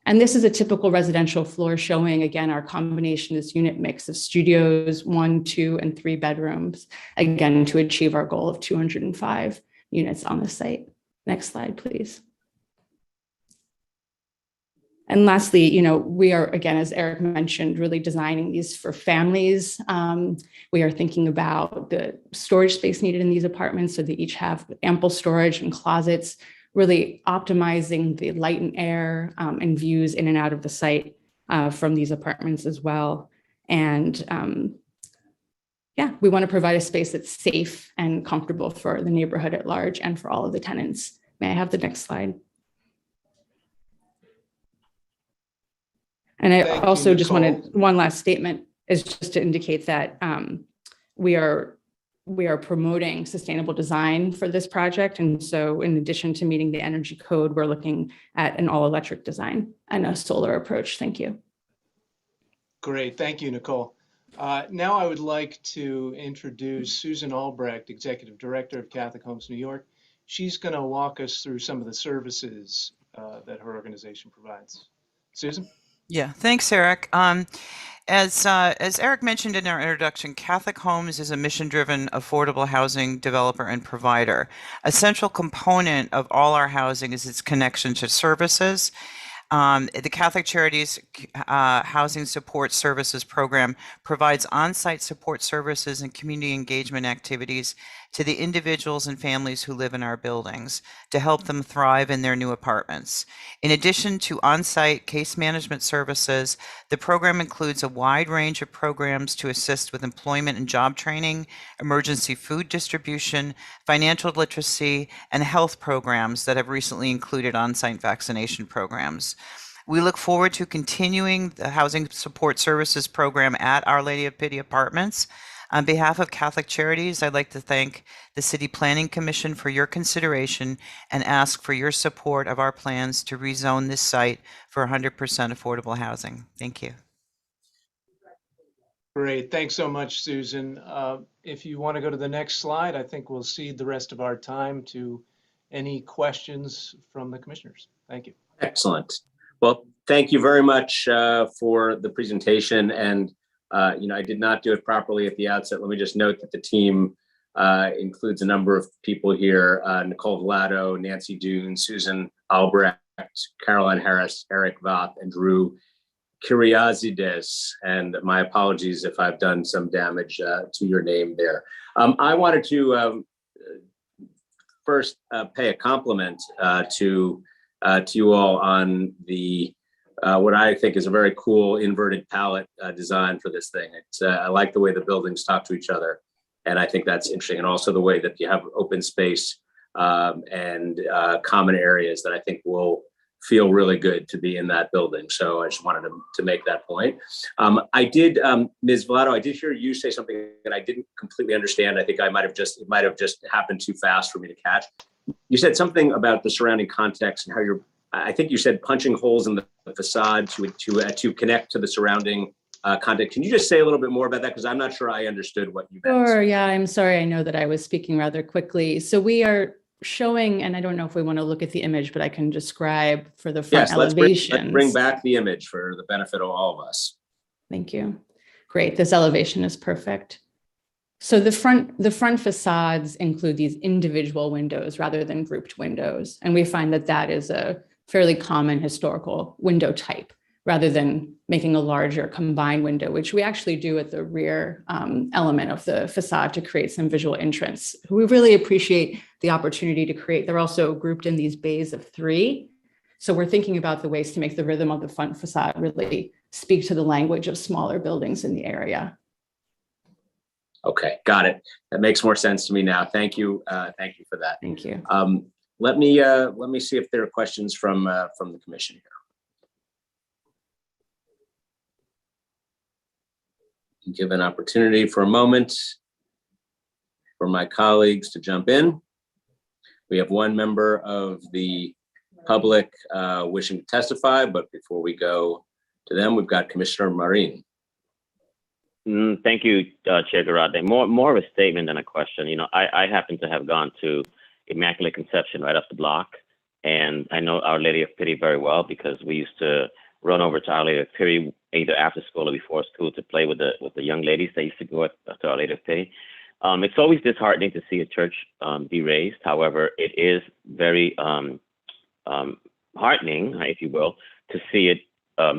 And this is a typical residential floor showing, again, our combination, this unit mix of studios, 1, 2, and 3 bedrooms, again, to achieve our goal of 205 units on the site. Next slide, please. And lastly, we are, again, as Eric mentioned, really designing these for families. We are thinking about the storage space needed in these apartments so they each have ample storage and closets, really optimizing the light and air and views in and out of the site from these apartments as well. And yeah, we want to provide a space that's safe and comfortable for the neighborhood at large and for all of the tenants. May I have the next slide? And I also just wanted one last statement is just to indicate that we are promoting sustainable design for this project. And so in addition to meeting the energy code, we're looking at an all-electric design and a solar approach. Thank you. Great. Thank you, Nicole. Now I would like to introduce Susan Albrecht, Executive Director of Catholic Homes New York. She's going to walk us through some of the services that her organization provides. Susan? Yeah, thanks, Eric. As Eric mentioned in our introduction, Catholic Homes is a mission-driven, affordable housing developer and provider. A central component of all our housing is its connection to services. The Catholic Charities Housing Support Services Program provides on-site support services and community engagement activities to the individuals and families who live in our buildings to help them thrive in their new apartments. In addition to on-site case management services, the program includes a wide range of programs to assist with employment and job training, emergency food distribution, financial literacy, and health programs that have recently included on-site vaccination programs. We look forward to continuing the Housing Support Services program at Our Lady of Pity Apartments. On behalf of Catholic Charities, I'd like to thank the City Planning Commission for your consideration and ask for your support of our plans to rezone this site for 100% affordable housing. Thank you. Great. Thanks so much, Susan. If you want to go to the next slide, I think we'll cede the rest of our time to any questions from the commissioners. Thank you. Excellent. Well, thank you very much for the presentation. And I did not do it properly at the outset. Let me just note that the team includes a number of people here: Nicole Vlado, Nancy Dune, Susan Albrecht, Caroline Harris, Eric Voth, and Drew Kyriazides. And my apologies if I've done some damage to your name there. I wanted to first pay a compliment to you all on the what I think is a very cool inverted palette design for this thing. I like the way the buildings talk to each other, and I think that's interesting. And also the way that you have open space and common areas that I think will feel really good to be in that building. So I just wanted to make that point. I did, Ms. Vlado, I did hear you say something that I didn't completely understand. I think it might have just happened too fast for me to catch. You said something about the surrounding context and how I think you said punching holes in the facade to connect to the surrounding context. Can you just say a little bit more about that? Because I'm not sure I understood what you meant. Sure, yeah, I'm sorry. I know that I was speaking rather quickly. So we are showing, and I don't know if we want to look at the image, but I can describe for the front elevations. Let's bring back the image for the benefit of all of us. Thank you. Great, this elevation is perfect. So the front facades include these individual windows rather than grouped windows. And we find that that is a fairly common historical window type, rather than making a larger combined window, which we actually do at the rear element of the facade to create some visual entrance. We really appreciate the opportunity to create. They're also grouped in these bays of 3. So we're thinking about the ways to make the rhythm of the front facade really speak to the language of smaller buildings in the area. Okay, got it. That makes more sense to me now. Thank you. Thank you for that. Thank you. Let me see if there are questions from the commission here. Give an opportunity for a moment for my colleagues to jump in. We have one member of the public wishing to testify, but before we go to them, we've got Commissioner Marin. Thank you, Chair Garate. More of a statement than a question. You know, I happen to have gone to Immaculate Conception right up the block, and I know Our Lady of Pity very well because we used to run over to Our Lady of Pity either after school or before school to play with the young ladies that used to go to Our Lady of Pity. It's always disheartening to see a church be razed. However, it is very heartening, if you will, to see it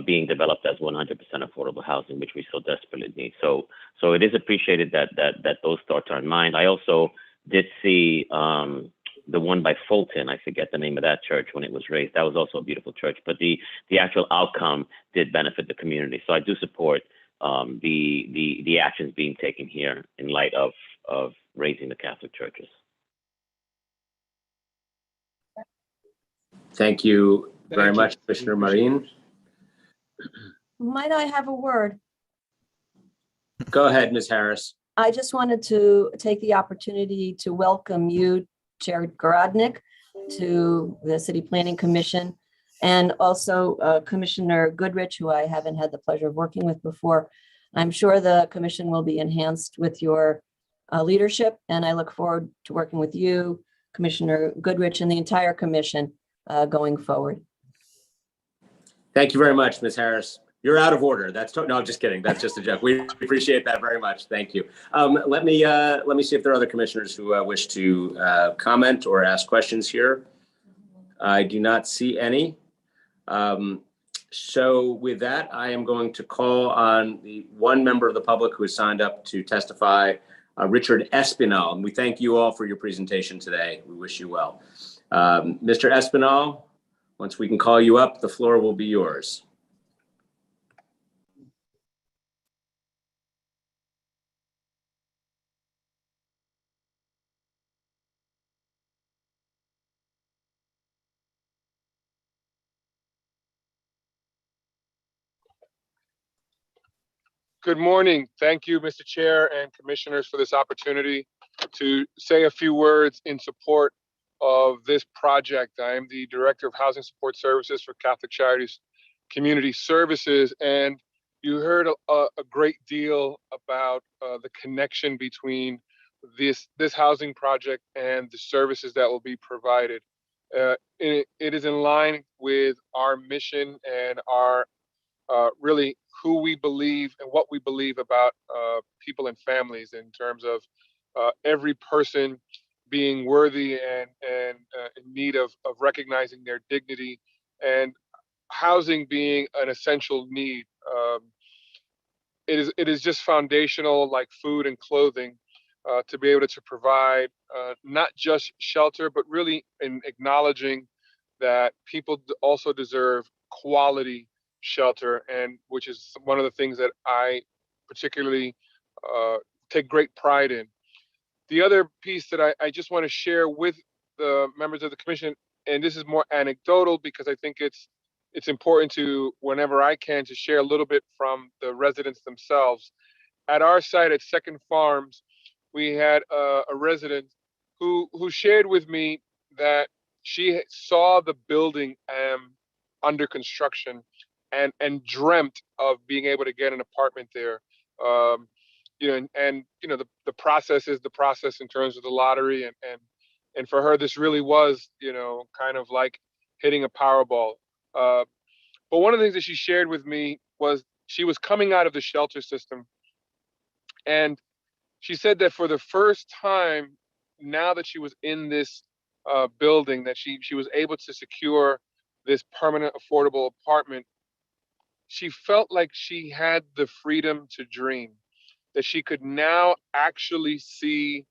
being developed as 100% affordable housing, which we so desperately need. So it is appreciated that those thoughts are in mind. I also did see the one by Fulton. I forget the name of that church when it was raised. That was also a beautiful church, but the actual outcome did benefit the community. So I do support the actions being taken here in light of raising the Catholic churches. Thank you very much, Commissioner Marin. Might I have a word? Go ahead, Ms. Harris. I just wanted to take the opportunity to welcome you, Chair Garodnick, to the City Planning Commission, and also Commissioner Goodrich, who I haven't had the pleasure of working with before. I'm sure the commission will be enhanced with your leadership, and I look forward to working with you, Commissioner Goodrich, and the entire commission going forward. Thank you very much, Ms. Harris. You're out of order. No, I'm just kidding. That's just a joke. We appreciate that very much. Thank you. Let me see if there are other commissioners who wish to comment or ask questions here. I do not see any. So with that, I am going to call on the one member of the public who has signed up to testify, Richard Espinal. And we thank you all for your presentation today. We wish you well. Mr. Espinal, once we can call you up, the floor will be yours. Good morning. Thank you, Mr. Chair and commissioners, for this opportunity to say a few words in support of this project. I am the Director of Housing Support Services for Catholic Charities Community Services, and you heard a great deal about the connection between this housing project and the services that will be provided. It is in line with our mission and our really who we believe and what we believe about people and families in terms of every person being worthy and in need of recognizing their dignity, and housing being an essential need. It is just foundational, like food and clothing, to be able to provide not just shelter, but really in acknowledging that people also deserve quality shelter, and which is one of the things that I particularly take great pride in. The other piece that I just want to share with the members of the commission, and this is more anecdotal because I think it's important to, whenever I can, to share a little bit from the residents themselves. At our site at Second Farms, we had a resident who shared with me that she saw the building under construction and dreamt of being able to get an apartment there. The process is the process in terms of the lottery, and for her, this really was, kind of like hitting a Powerball. But one of the things that she shared with me was she was coming out of the shelter system, and she said that for the first time, now that she was in this building, that she was able to secure this permanent affordable apartment, she felt like she had the freedom to dream, that she could now actually see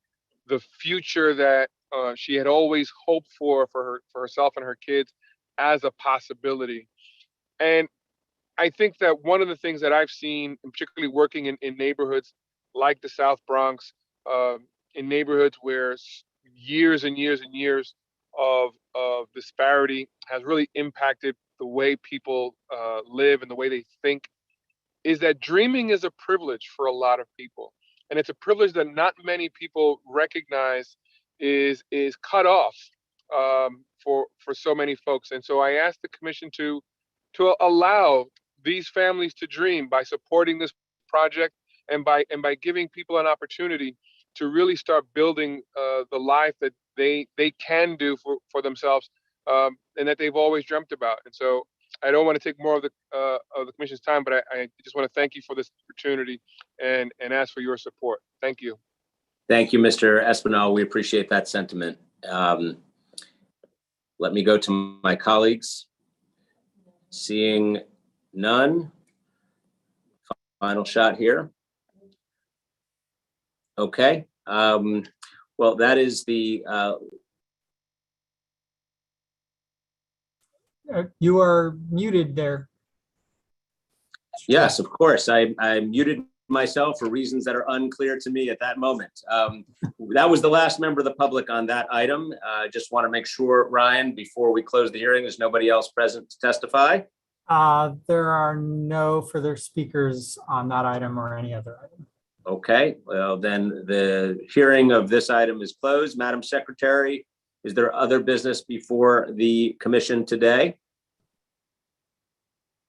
the future that she had always hoped for herself and her kids as a possibility. And I think that one of the things that I've seen, and particularly working in neighborhoods like the South Bronx, in neighborhoods where years and years and years of disparity has really impacted the way people live and the way they think, is that dreaming is a privilege for a lot of people. And it's a privilege that not many people recognize is cut off for so many folks. And so I asked the commission to allow these families to dream by supporting this project and by giving people an opportunity to really start building the life that they can do for themselves and that they've always dreamt about. And so I don't want to take more of the commission's time, but I just want to thank you for this opportunity and ask for your support. Thank you. Thank you, Mr. Espinal. We appreciate that sentiment. Let me go to my colleagues. Seeing none. Final shot here. Okay. Well, that is the you are muted there. Yes, of course. I muted myself for reasons that are unclear to me at that moment. That was the last member of the public on that item. Just want to make sure, Ryan, before we close the hearing, there's nobody else present to testify. There are no further speakers on that item or any other item. Okay, well, then the hearing of this item is closed. Madam Secretary, is there other business before the commission today?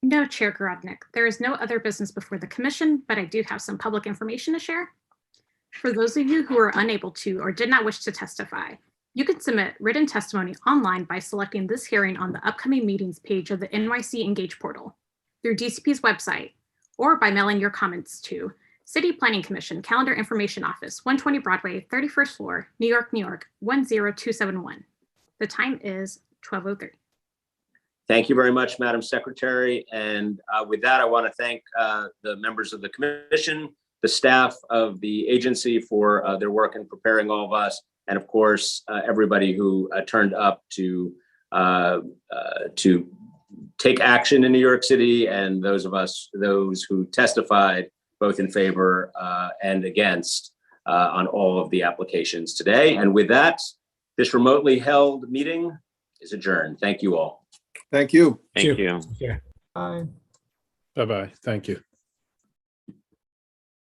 No, Chair Gorodnick. There is no other business before the commission, but I do have some public information to share. For those of you who are unable to or did not wish to testify, you can submit written testimony online by selecting this hearing on the upcoming meetings page of the NYC Engage portal, through DCP's website, or by mailing your comments to City Planning Commission, Calendar Information Office, 120 Broadway, 31st floor, New York, New York, 10271. The time is 12:03. Thank you very much, Madam Secretary. And with that, I want to thank the members of the commission, the staff of the agency for their work in preparing all of us, and of course, everybody who turned up to take action in New York City, and those who testified both in favor and against on all of the applications today. And with that, this remotely held meeting is adjourned. Thank you all. Thank you. Thank you. Bye. Bye-bye. Thank you.